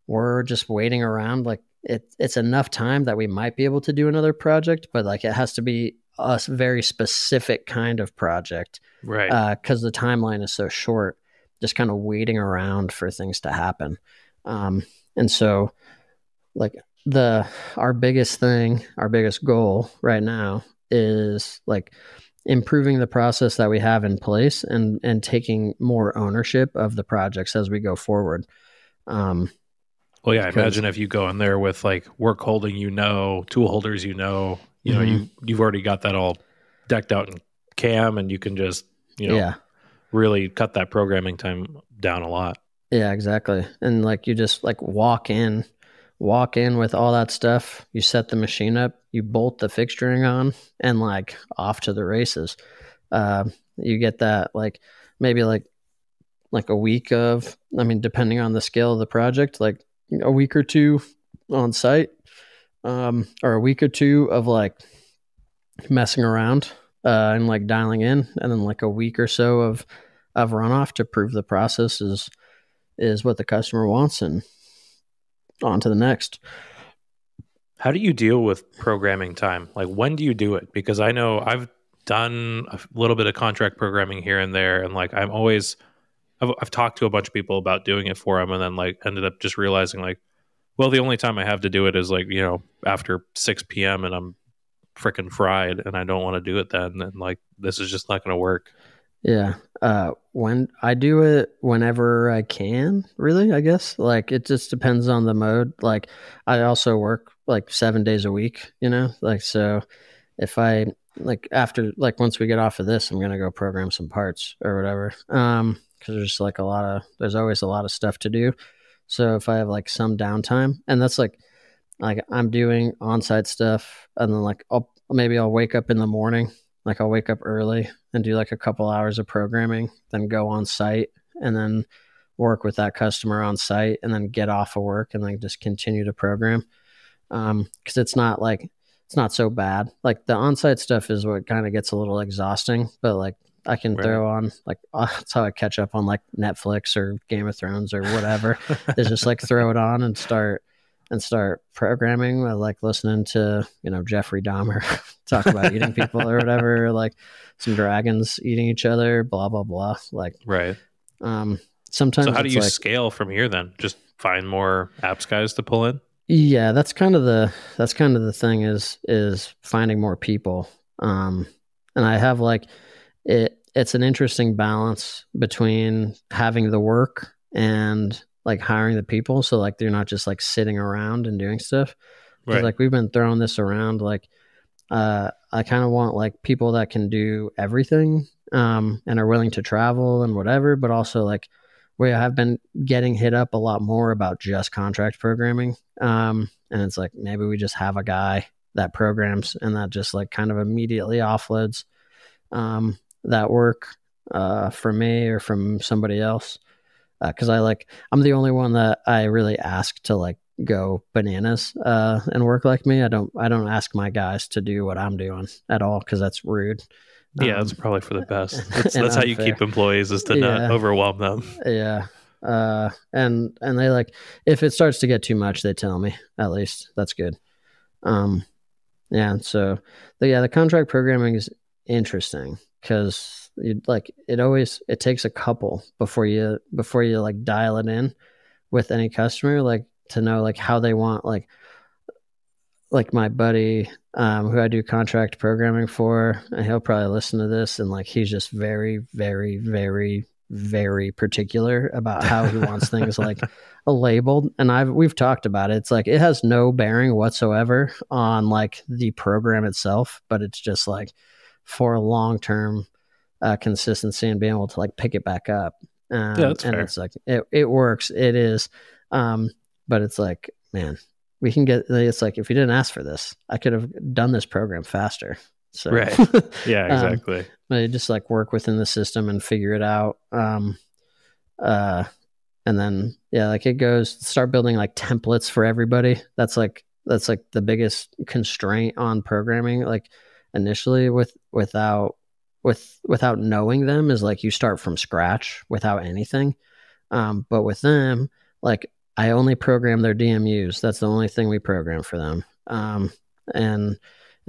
we're just waiting around. Like it's enough time that we might be able to do another project, but like it has to be a very specific kind of project, Right. because the timeline is so short. Just kind of waiting around for things to happen, and so like our biggest thing, our biggest goal right now is like improving the process that we have in place and taking more ownership of the projects as we go forward. Well, yeah, I Because imagine if you go in there with like work holding, tool holders, you've already got that all decked out in CAM, and you can just, yeah, really cut that programming time down a lot. yeah, exactly. And like you just like walk in with all that stuff. You set the machine up, you bolt the fixturing on, and like off to the races. You get that like maybe like a week of, I mean, depending on the scale of the project, like a week or two on site, or a week or two of like messing around, and like dialing in, and then like a week or so of runoff to prove the process is what the customer wants, and on to the next. How do you deal with programming time? Like, when do you do it? Because I know I've done a little bit of contract programming here and there, and like I've talked to a bunch of people about doing it for them, and then like ended up just realizing like, well, the only time I have to do it is like, after 6 p.m. and I'm freaking fried and I don't want to do it then. And like, this is just not going to work. Yeah. When I do it whenever I can, really, I guess. Like it just depends on the mode. Like I also work like 7 days a week, like so if I like after like once we get off of this, I'm gonna go program some parts or whatever. Because there's like there's always a lot of stuff to do. So if I have like some downtime, and that's like I'm doing on-site stuff, and then like I'll wake up in the morning, like I'll wake up early and do like a couple hours of programming, then go on site and then work with that customer on site, and then get off of work and then just continue to program. Because it's not so bad. Like the on-site stuff is what kind of gets a little exhausting, but like I can throw on like that's how I catch up on like Netflix or Game of Thrones or whatever. Is just like throw it on and start programming, like listening to Jeffrey Dahmer talk about eating people or whatever, like some dragons eating each other, blah blah blah. Like Right. Sometimes. So how do you like, scale from here then? Just find more apps guys to pull in? Yeah, that's kind of the thing is finding more people. And I have like it's an interesting balance between having the work and like hiring the people. So like they're not just like sitting around and doing stuff. Because like we've been throwing this around, like I kind of want like people that can do everything, and are willing to travel and whatever, but also like we have been getting hit up a lot more about just contract programming. And it's like maybe we just have a guy that programs and that just like kind of immediately offloads that work from me or from somebody else. Because I'm the only one that I really ask to like go bananas and work like me. I don't ask my guys to do what I'm doing at all, because that's rude. Yeah, that's probably for the best. That's how you keep employees, is to not overwhelm them. Yeah. And they like, if it starts to get too much, they tell me. At least that's good. Yeah. So the contract programming is interesting because it takes a couple before you like dial it in with any customer, like to know like how they want, like my buddy who I do contract programming for, and he'll probably listen to this, and like he's just very, very, very, very particular about how he wants things like labeled. And we've talked about it. It's like it has no bearing whatsoever on like the program itself, but it's just like for a long-term consistency and being able to like pick it back up. Yeah, that's and fair. It's like it works. It is, but it's like, man, we can get. It's like if you didn't ask for this, I could have done this program faster. So right. Yeah, exactly. But you just like work within the system and figure it out. And then like it goes start building like templates for everybody. That's like the biggest constraint on programming. Like initially without knowing them is like you start from scratch without anything. But with them, like I only program their DMUs. That's the only thing we program for them. And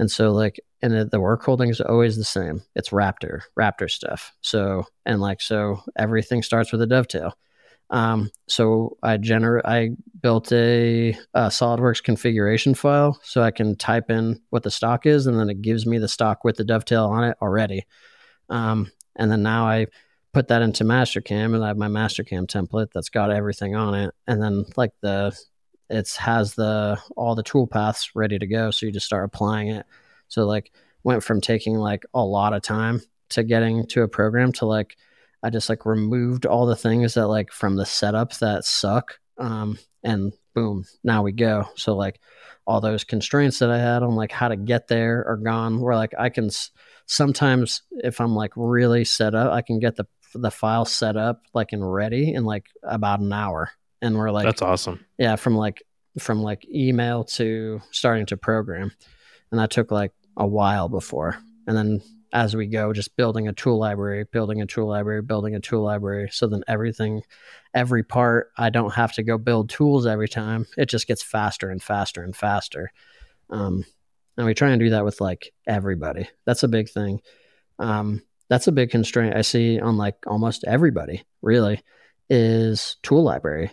so like, and the work holding is always the same. It's Raptor stuff. So, and like, so everything starts with a dovetail. So I built a SolidWorks configuration file so I can type in what the stock is, and then it gives me the stock with the dovetail on it already. And then now I put that into Mastercam, and I have my Mastercam template that's got everything on it. And then like it has all the tool paths ready to go. So you just start applying it. So like went from taking like a lot of time to getting to a program to like, I just like removed all the things that like from the setup that suck. And boom, now we go. So like all those constraints that I had on like how to get there are gone, where like I can sometimes, if I'm like really set up, I can get the file set up like and ready in like about an hour. And we're like, that's awesome. Yeah. From like email to starting to program. And that took like a while before. And then as we go, just building a tool library. So then every part, I don't have to go build tools every time. It just gets faster and faster and faster. And we try and do that with like everybody. That's a big thing. That's a big constraint I see on like almost everybody really is tool library,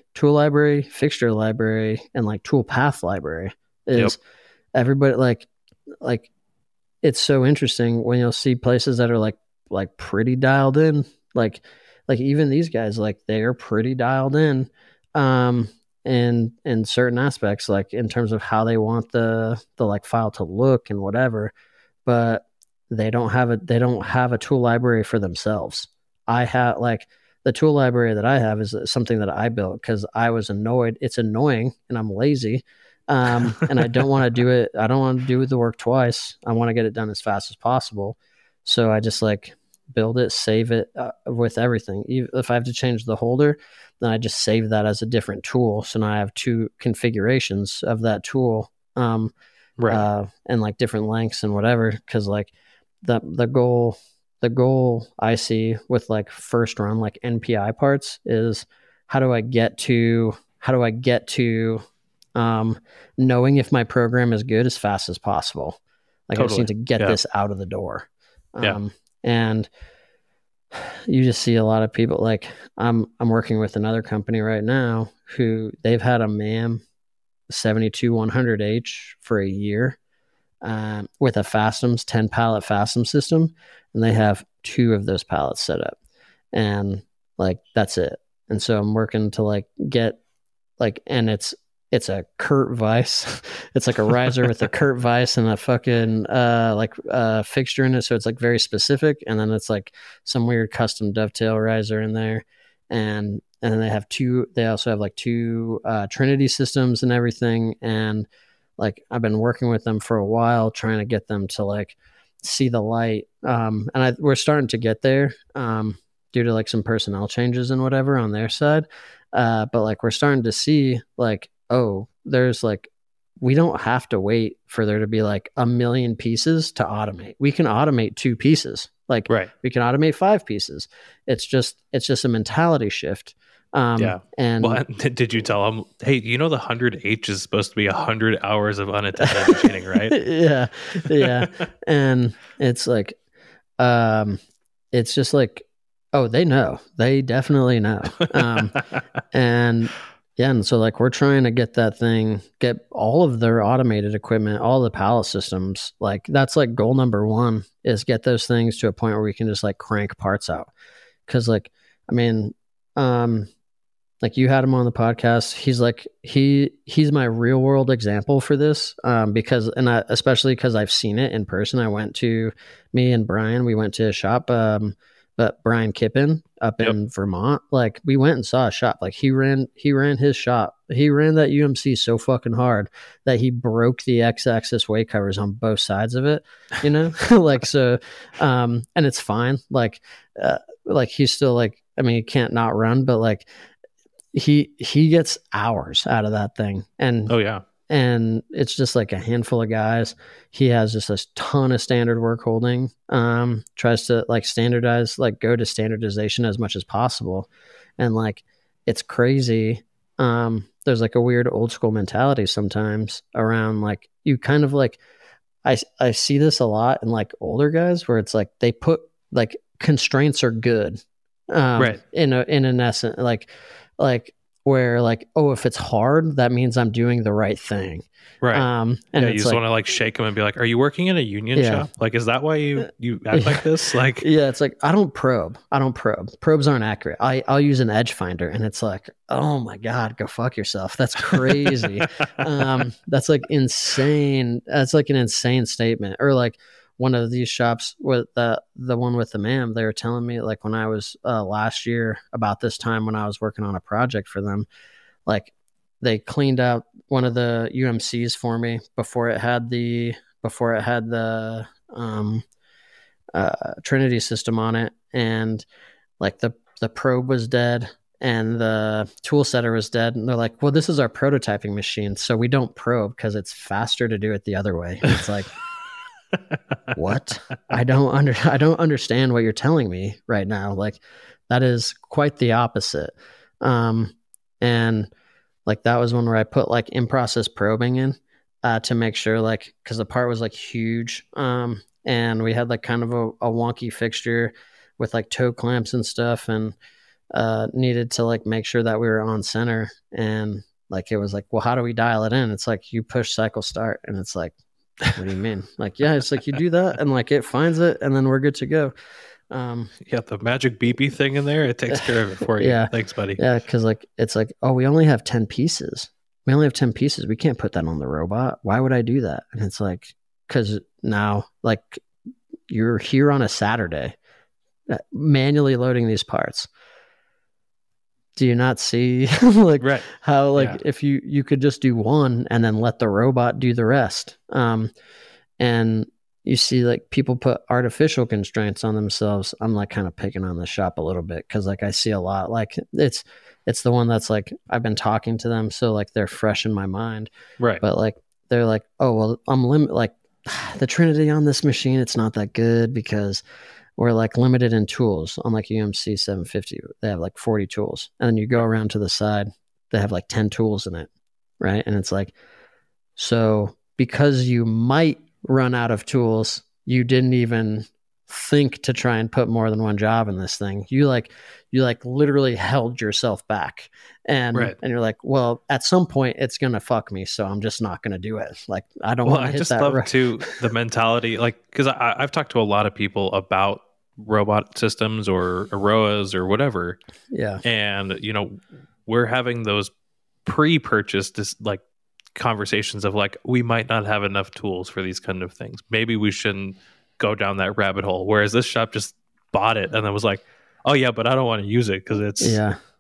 fixture library, and like tool path library is everybody like it's so interesting when you'll see places that are like pretty dialed in, like even these guys, like they're pretty dialed in, in certain aspects, like in terms of how they want the like file to look and whatever, but they don't have a tool library for themselves. I have like the tool library that I have is something that I built because I was annoyed. It's annoying and I'm lazy. And I don't want to do it. I don't want to do the work twice. I want to get it done as fast as possible. So I just like build it, save it with everything. If I have to change the holder, then I just save that as a different tool. So now I have two configurations of that tool, Right. and like different lengths and whatever. Cause like the goal I see with like first run, like NPI parts is how do I get to knowing if my program is good as fast as possible. Like I just need to get this out of the door. And you just see a lot of people like I'm working with another company right now who they've had a MAM 72100H for a year, with a Fastums 10 pallet Fastum system. And they have 2 of those pallets set up and like, that's it. And so I'm working to like get like, and it's a Kurt Weiss. It's like a riser with a Kurt Weiss and a fucking fixture in it. So it's like very specific. And then it's like some weird custom dovetail riser in there. And then they also have like 2 Trinity systems and everything. And like I've been working with them for a while, trying to get them to like see the light. And we're starting to get there due to like some personnel changes and whatever on their side. But like we're starting to see like, oh, there's like, we don't have to wait for there to be like a million pieces to automate. We can automate 2 pieces. Like we can automate 5 pieces. It's just a mentality shift. And did you tell them, hey, you know, the 100H is supposed to be 100 hours of unattended machining, right? Yeah. And it's like, it's just like, oh, they know, they definitely know. And so like we're trying to get all of their automated equipment, all the pallet systems. Like that's like goal number 1 is get those things to a point where we can just like crank parts out. Cause like, I mean, like you had him on the podcast. He's like, he's my real world example for this. Especially cause I've seen it in person. Me and Brian, we went to a shop, but Brian Kippen up in Vermont, like we went and saw a shop. Like he ran his shop. He ran that UMC so fucking hard that he broke the X-axis weight covers on both sides of it, you know? Like, so, and it's fine. Like he's still like, I mean, he can't not run, but like he gets hours out of that thing. And and it's just like a handful of guys. He has just a ton of standard work holding, tries to like standardize, like go to standardization as much as possible. And like, it's crazy. there's like a weird old school mentality sometimes around like, you kind of like, I see this a lot in like older guys where it's like they put like constraints are good, Right. in an essence, like where like, oh, if it's hard, that means I'm doing the right thing. Right. And Yeah, you it's just like, want to like shake them and be like, "Are you working in a union Yeah. shop? Like, is that why you act like this?" Like, yeah, it's like, I don't probe. Probes aren't accurate. I'll use an edge finder, and it's like, oh my God, go fuck yourself. That's crazy. That's like insane. That's like an insane statement. Or like one of these shops with the one with the ma'am, they were telling me like when I was last year about this time when I was working on a project for them, like they cleaned out one of the UMCs for me before it had the Trinity system on it, and like the probe was dead and the tool setter was dead, and they're like, well, this is our prototyping machine, so we don't probe because it's faster to do it the other way. And it's like, what? I don't understand what you're telling me right now. Like, that is quite the opposite. And like that was one where I put like in-process probing in to make sure, like, because the part was like huge, and we had like kind of a wonky fixture with like toe clamps and stuff, and needed to like make sure that we were on center. And like it was like, well, how do we dial it in? It's like you push cycle start, and it's like, what do you mean? Like, yeah, it's like you do that, and like it finds it, and then we're good to go. You got the magic beepy thing in there. It takes care of it for you. Yeah. Thanks, buddy. Yeah, because like it's like, oh, we only have 10 pieces. We only have 10 pieces. We can't put that on the robot. Why would I do that? And it's like, because now like you're here on a Saturday manually loading these parts. Do you not see like Right. how like if you could just do one and then let the robot do the rest? And you see like people put artificial constraints on themselves. I'm like kind of picking on the shop a little bit because like I see a lot. Like it's the one that's like I've been talking to them, so like they're fresh in my mind. Right. But like they're like, oh well, I'm like the Trinity on this machine, it's not that good because we're like limited in tools. On like UMC 750, they have like 40 tools, and then you go around to the side, they have like 10 tools in it, right? And it's like, so because you might run out of tools, you didn't even think to try and put more than one job in this thing. You literally held yourself back, and and you're like, well, at some point it's gonna fuck me, so I'm just not gonna do it. Like I don't want to hit that. I just love too the mentality, like because I've talked to a lot of people about robot systems or Aroas or whatever. Yeah, and you know, we're having those pre-purchased like conversations of like, we might not have enough tools for these kind of things. Maybe we shouldn't go down that rabbit hole. Whereas this shop just bought it and then was like, oh yeah, but I don't want to use it because it's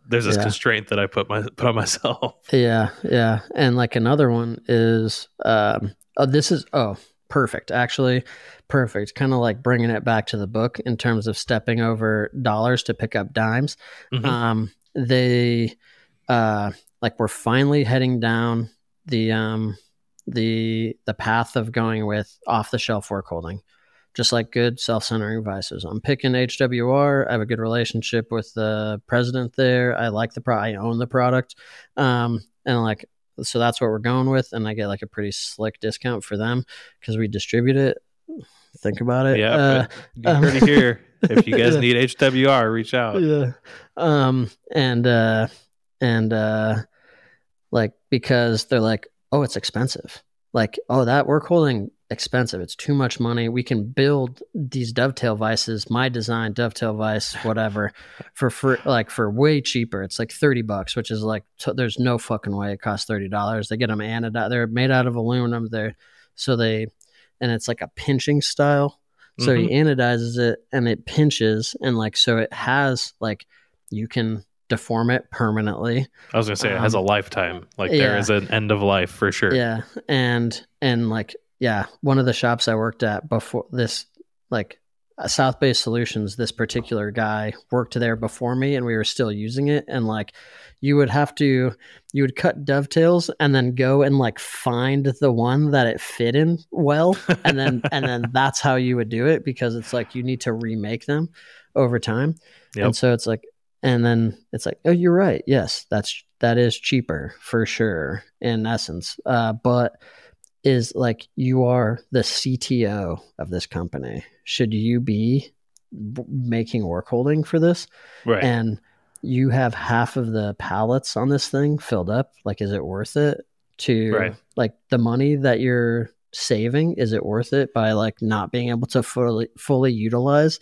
there's this constraint that I put on myself. Yeah. And like another one is perfect. Actually, perfect. Kind of like bringing it back to the book in terms of stepping over dollars to pick up dimes. Mm-hmm. They like we're finally heading down the path of going with off the shelf work holding, just like good self-centering devices. I'm picking HWR. I have a good relationship with the president there. I like I own the product, and like so that's what we're going with. And I get like a pretty slick discount for them because we distribute it. Think about it. Yeah, you heard it here. If you guys need HWR, reach out. Yeah, and like because they're like, oh, it's expensive. Like, oh, that work holding expensive. It's too much money. We can build these dovetail vices, my design dovetail vice, whatever, for way cheaper. It's like $30, which is like there's no fucking way it costs $30. They get them anodized. They're made out of aluminum. And it's like a pinching style. So he anodizes it and it pinches, and like so it has like you can deform it permanently. I was gonna say it has a lifetime. Like there is an end of life for sure. Yeah, and like one of the shops I worked at before this, like South Bay Solutions, this particular guy worked there before me, and we were still using it. And like you would cut dovetails and then go and like find the one that it fit in well, and then that's how you would do it, because it's like you need to remake them over time. Yep. And so it's like, And then it's like, oh, you're right. Yes, that is cheaper for sure in essence. But is like, you are the CTO of this company. Should you be making work holding for this? Right. And you have half of the pallets on this thing filled up. Like, is it worth it to like the money that you're saving? Is it worth it by like not being able to fully utilize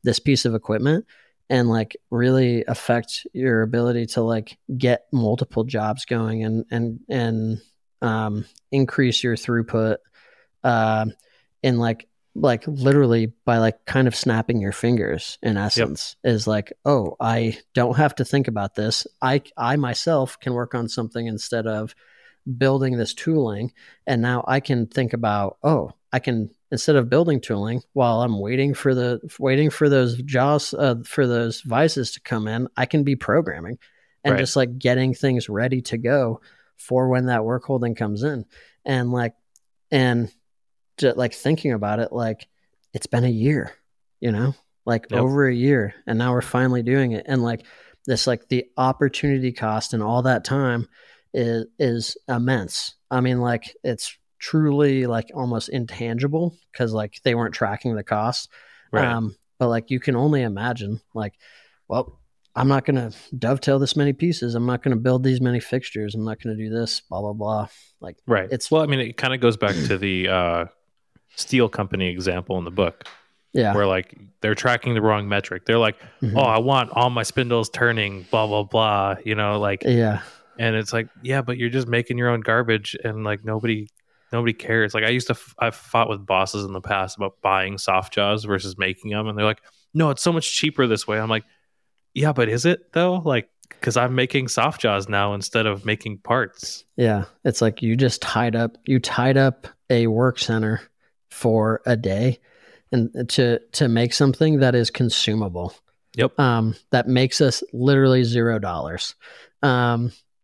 this piece of equipment and like really affect your ability to like get multiple jobs going and increase your throughput in like literally by like kind of snapping your fingers in essence. Is like, oh, I don't have to think about this. I myself can work on something instead of building this tooling. And now I can think about, oh, I can, instead of building tooling while I'm waiting for those jaws, for those vices to come in, I can be programming and just like getting things ready to go for when that work holding comes in. And like, and just like thinking about it, like it's been a year, like over a year, and now we're finally doing it. And like this, like the opportunity cost and all that time is immense. I mean, like it's truly like almost intangible because like they weren't tracking the costs. But like you can only imagine, like, well, I'm not going to dovetail this many pieces. I'm not going to build these many fixtures. I'm not going to do this, blah, blah, blah. Like, it's, well, I mean, it kind of goes back to the steel company example in the book. Yeah. Where like they're tracking the wrong metric. They're like, oh, I want all my spindles turning, blah, blah, blah, like, and it's like, yeah, but you're just making your own garbage and like nobody cares. Like I've fought with bosses in the past about buying soft jaws versus making them. And they're like, no, it's so much cheaper this way. I'm like, yeah, but is it though? Like, because I'm making soft jaws now instead of making parts. Yeah. It's like you tied up a work center for a day and to make something that is consumable. Yep. That makes us literally $0.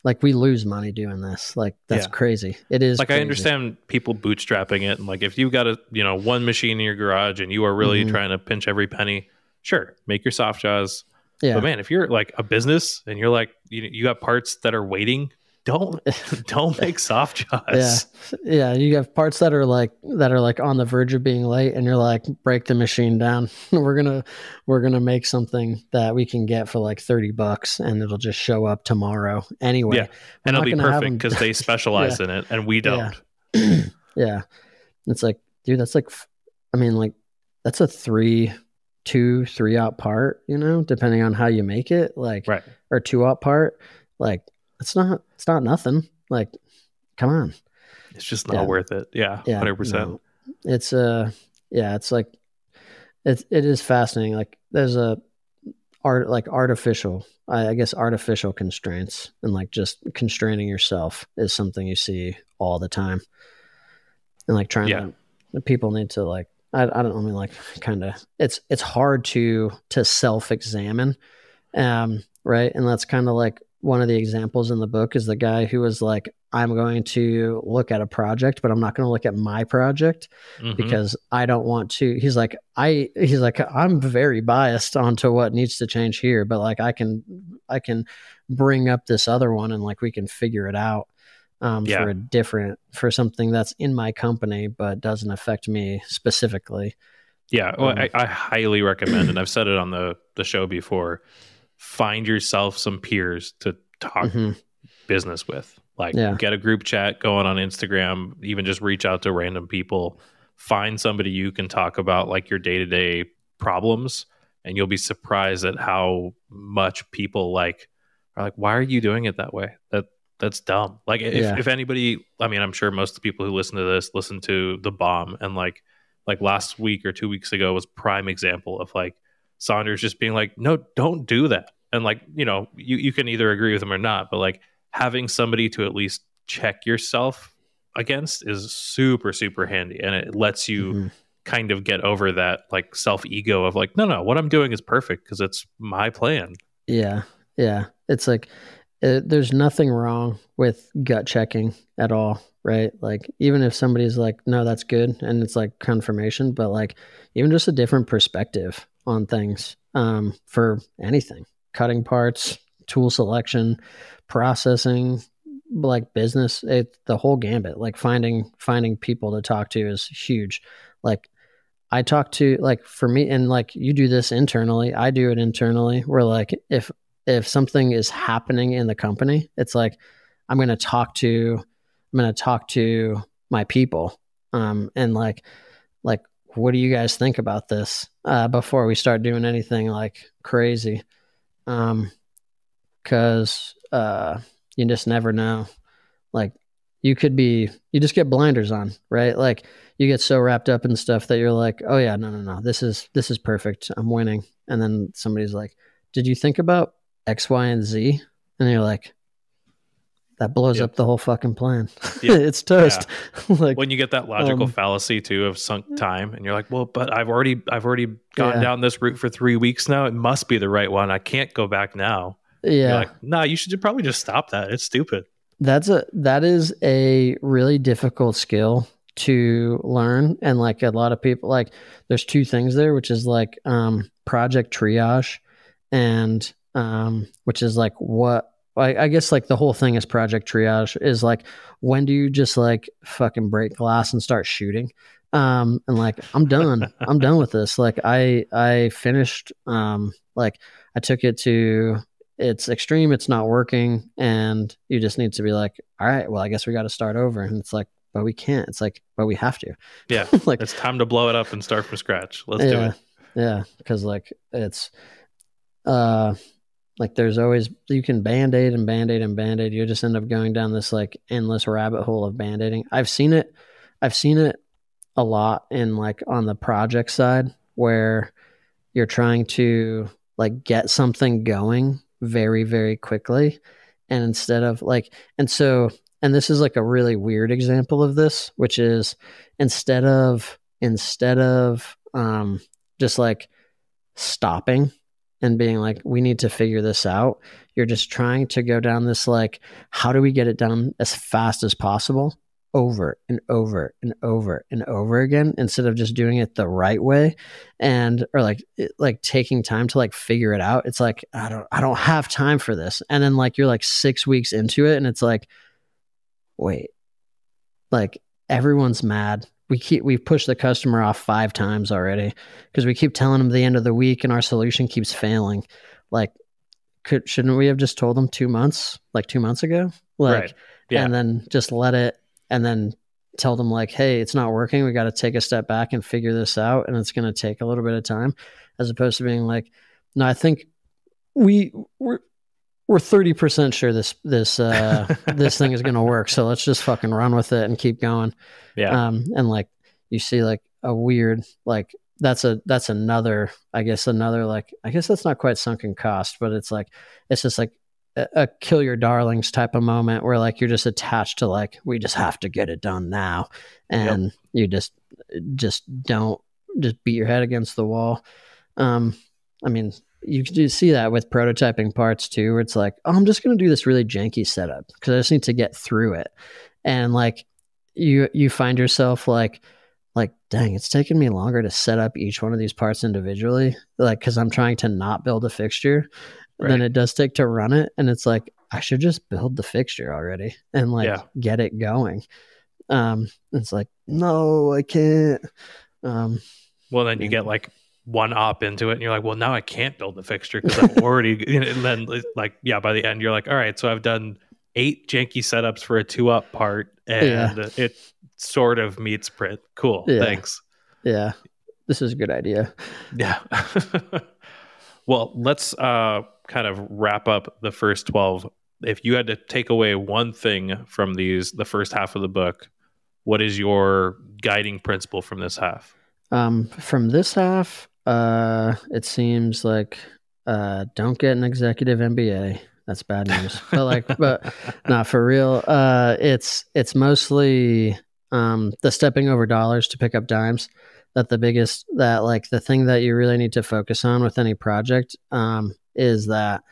Like we lose money doing this. Like that's crazy. It is like crazy. I understand people bootstrapping it, and like if you've got one machine in your garage and you are really trying to pinch every penny, sure, make your soft jaws. Yeah. But man, if you're like a business and you're like you got parts that are waiting, don't make soft jaws. Yeah. You have parts that are like on the verge of being late, and you're like, break the machine down. We're gonna make something that we can get for like $30, and it'll just show up tomorrow anyway. Yeah, and it'll be perfect because they specialize in it, and we don't. Yeah, it's like, dude, that's like, I mean, like that's a 3-3-aught part, depending on how you make it, like, or 2-aught part, like. It's not nothing. Like, come on. It's just not worth it. Yeah. 100%. No. It's it's like, it is fascinating. Like there's artificial constraints, and like just constraining yourself is something you see all the time. And like trying to, people need to like, I don't know, I mean, like kind of, it's hard to self-examine. Right. And that's kind of like, one of the examples in the book is the guy who was like, I'm going to look at a project, but I'm not going to look at my project because I don't want to. He's like, I'm very biased onto what needs to change here, but like I can bring up this other one and like we can figure it out for something that's in my company but doesn't affect me specifically. Yeah, well, I highly recommend, and I've said it on the show before, find yourself some peers to talk business with. Like get a group chat going on Instagram, even just reach out to random people, find somebody you can talk about like your day-to-day problems, and you'll be surprised at how much people are like, why are you doing it that way? That's dumb. Like if anybody, I mean, I'm sure most of the people who listen to this listen to The Bomb, and like last week or 2 weeks ago was prime example of like Saunders just being like, no, don't do that. And like, you can either agree with him or not, but like having somebody to at least check yourself against is super, super handy. And it lets you kind of get over that like self-ego of like, no, what I'm doing is perfect because it's my plan. Yeah. Yeah. It's like, there's nothing wrong with gut checking at all. Right. Like even if somebody's like, no, that's good. And it's like confirmation, but like even just a different perspective on things, for anything cutting parts, tool selection, processing, like business, the whole gambit. Like finding people to talk to is huge. Like I talk to, like, for me, and like you do this internally, I do it internally, where like if something is happening in the company, it's like I'm going to talk to my people, and like what do you guys think about this, before we start doing anything like crazy, because you just never know. Like you just get blinders on, right? Like you get so wrapped up in stuff that you're like, oh yeah, no, this is perfect, I'm winning. And then somebody's like, did you think about X, Y, and Z? And you're like, that blows up the whole fucking plan. It's toast. Yeah. Like when you get that logical fallacy too of sunk time, and you're like, well, but I've already gone down this route for 3 weeks now. It must be the right one. I can't go back now. Yeah. You're like, nah, you should probably just stop that. It's stupid. That is a really difficult skill to learn. And like a lot of people, like there's two things there, which is like project triage, and which is like what I guess like the whole thing is project triage is like, when do you just like fucking break glass and start shooting? And like, I'm done with this. Like I finished, like I took it to it's extreme, it's not working, and you just need to be like, all right, well, I guess we got to start over. And it's like, but we can't. It's like, but we have to. Yeah. Like it's time to blow it up and start from scratch. Let's do it. Yeah. Cause like it's, like there's always, you can band-aid and band-aid and band-aid. You just end up going down this like endless rabbit hole of band-aiding. I've seen it a lot in like on the project side, where you're trying to like get something going very, very quickly. And instead of like, and this is like a really weird example of this, which is instead of just like stopping and being like, we need to figure this out, you're just trying to go down this like, how do we get it done as fast as possible, over and over and over and over again, instead of just doing it the right way, and or like taking time to like figure it out. It's like, I don't have time for this. And then like you're like 6 weeks into it, and it's like, wait, like everyone's mad. We've pushed the customer off 5 times already because we keep telling them the end of the week and our solution keeps failing. Like, shouldn't we have just told them 2 months, like 2 months ago? Like, right. Yeah. And then just let it, and then tell them like, hey, it's not working. We got to take a step back and figure this out. And it's going to take a little bit of time, as opposed to being like, no, I think we're 30% sure this this thing is going to work. So let's just fucking run with it and keep going. Yeah. And like you see like a weird, like that's another, I guess that's not quite sunken cost, but it's like, it's just like a kill your darlings type of moment where like you're just attached to like, we just have to get it done now. And you just don't just beat your head against the wall. I mean, you can do see that with prototyping parts too, where it's like, oh, I'm just going to do this really janky setup because I just need to get through it. And like you find yourself like, dang, it's taken me longer to set up each one of these parts individually, like, because I'm trying to not build a fixture than it does take to run it. And it's like, I should just build the fixture already and like get it going. It's like, no, I can't. Well, then you get like one op into it and you're like, well, now I can't build the fixture because I'm already, and then like, by the end you're like, all right, so I've done 8 janky setups for a 2-up part and it sort of meets print. Cool. Thanks. Yeah. This is a good idea. Yeah. Well, let's kind of wrap up the first 12. If you had to take away one thing from the first half of the book, what is your guiding principle from this half? From this half, it seems like don't get an executive MBA. That's bad news. but no, for real. It's mostly the stepping over dollars to pick up dimes. The thing that you really need to focus on with any project is that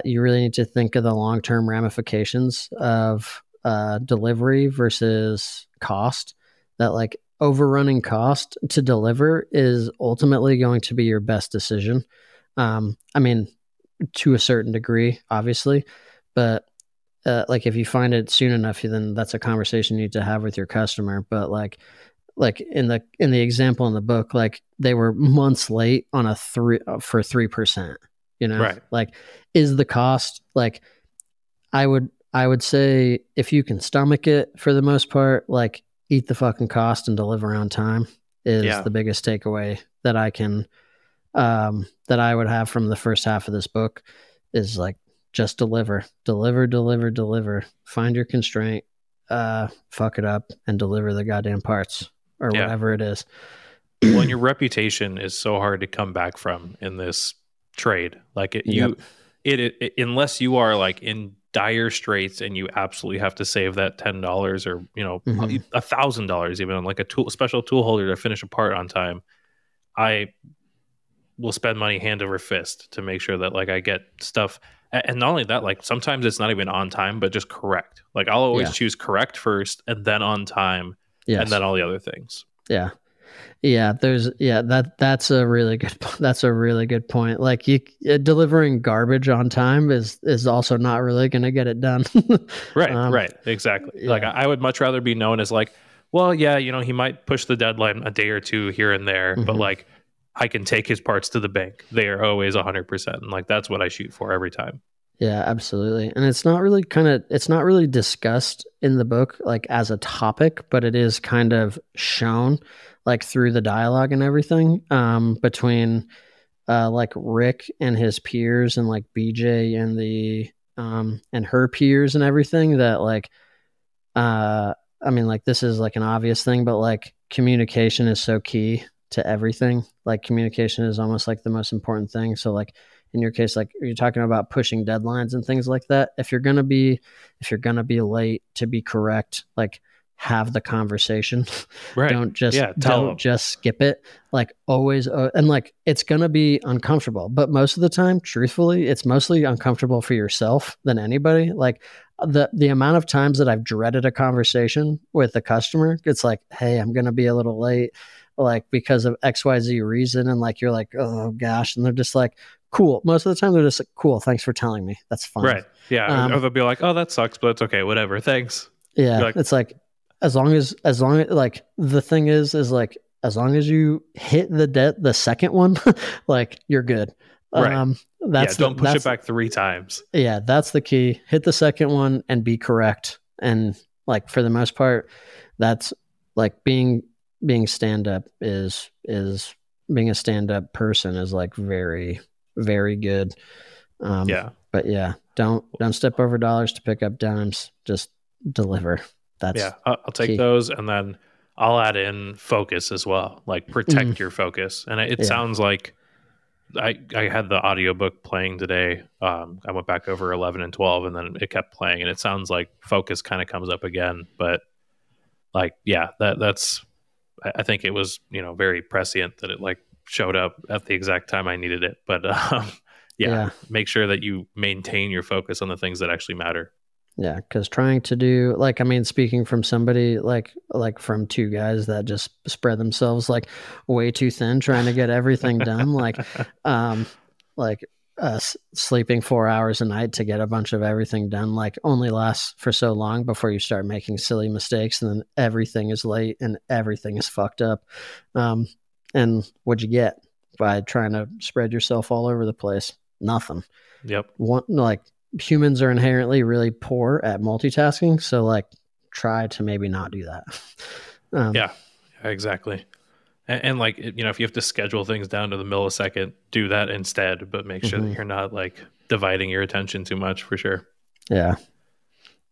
you really need to think of the long-term ramifications of delivery versus cost. That like overrunning cost to deliver is ultimately going to be your best decision. I mean, to a certain degree, obviously, but like if you find it soon enough, then that's a conversation you need to have with your customer. But like in the example in the book, like they were months late on a 3%, Right. like is the cost, like I would say if you can stomach it for the most part, like eat the fucking cost and deliver on time is the biggest takeaway that that I would have from the first half of this book is like, just deliver, find your constraint, fuck it up and deliver the goddamn parts or whatever it is. Well, and your reputation is so hard to come back from in this trade. Like unless you are like in dire straits and you absolutely have to save that $10 or $1,000 even on like a special tool holder to finish a part on time, I will spend money hand over fist to make sure that like I get stuff. And not only that, like sometimes it's not even on time, but just correct. Like I'll always choose correct first and then on time and then all the other things. Yeah. Yeah, that's a really good point. Like delivering garbage on time is also not really going to get it done. Right, exactly. Yeah. Like I would much rather be known as like, well, yeah, he might push the deadline a day or two here and there, but like I can take his parts to the bank. They are always 100%, and like that's what I shoot for every time. Yeah, absolutely. And it's not really discussed in the book like as a topic, but it is kind of shown like through the dialogue and everything between like Rick and his peers and like BJ and and her peers and everything that like I mean like this is like an obvious thing, but like communication is so key to everything. Like communication is almost like the most important thing. So like in your case, like you're talking about pushing deadlines and things like that. If you're gonna be late, to be correct, like have the conversation. Right. Don't just skip it. Like always, and like it's gonna be uncomfortable. But most of the time, truthfully, it's mostly uncomfortable for yourself than anybody. Like the amount of times that I've dreaded a conversation with a customer, it's like, hey, I'm gonna be a little late, like because of XYZ reason, and like you're like, oh gosh, and they're just like, cool. Most of the time they're just like, cool, thanks for telling me. That's fine. Right. Yeah. Or they'll be like, oh, that sucks, but it's okay. Whatever. Thanks. Yeah. Like, it's like, as long as like the thing is like, as long as you hit the second one, like you're good. Right. Don't push it back 3 times. Yeah. That's the key. Hit the second one and be correct. And like, for the most part, that's like being stand-up is being a stand-up person is like very, very good. But yeah, don't step over dollars to pick up dimes. Just deliver. That's I'll take those, and then I'll add in focus as well. Like protect your focus. And it sounds like I had the audiobook playing today. I went back over 11 and 12, and then it kept playing, and it sounds like focus kind of comes up again. But like, that's I think it was very prescient that it like showed up at the exact time I needed it. But make sure that you maintain your focus on the things that actually matter. Yeah, because trying to do like, I mean, speaking from somebody like from 2 guys that just spread themselves like way too thin, trying to get everything done, sleeping 4 hours a night to get a bunch of everything done, like only lasts for so long before you start making silly mistakes, and then everything is late and everything is fucked up. And what'd you get by trying to spread yourself all over the place? Nothing. Yep. Humans are inherently really poor at multitasking, so like try to maybe not do that. Yeah, exactly. And like, if you have to schedule things down to the millisecond, do that instead, but make sure that you're not like dividing your attention too much, for sure. Yeah.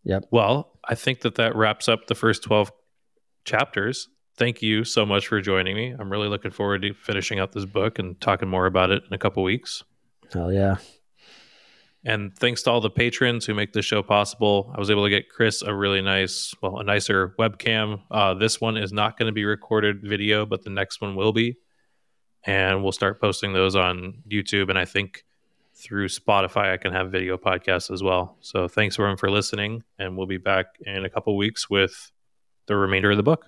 Yep. Well, I think that wraps up the first 12 chapters. Thank you so much for joining me. I'm really looking forward to finishing out this book and talking more about it in a couple weeks. Hell yeah. And thanks to all the patrons who make this show possible. I was able to get Chris a really nicer webcam. This one is not going to be recorded video, but the next one will be. And we'll start posting those on YouTube. And I think through Spotify, I can have video podcasts as well. So thanks everyone for listening. And we'll be back in a couple weeks with the remainder of the book.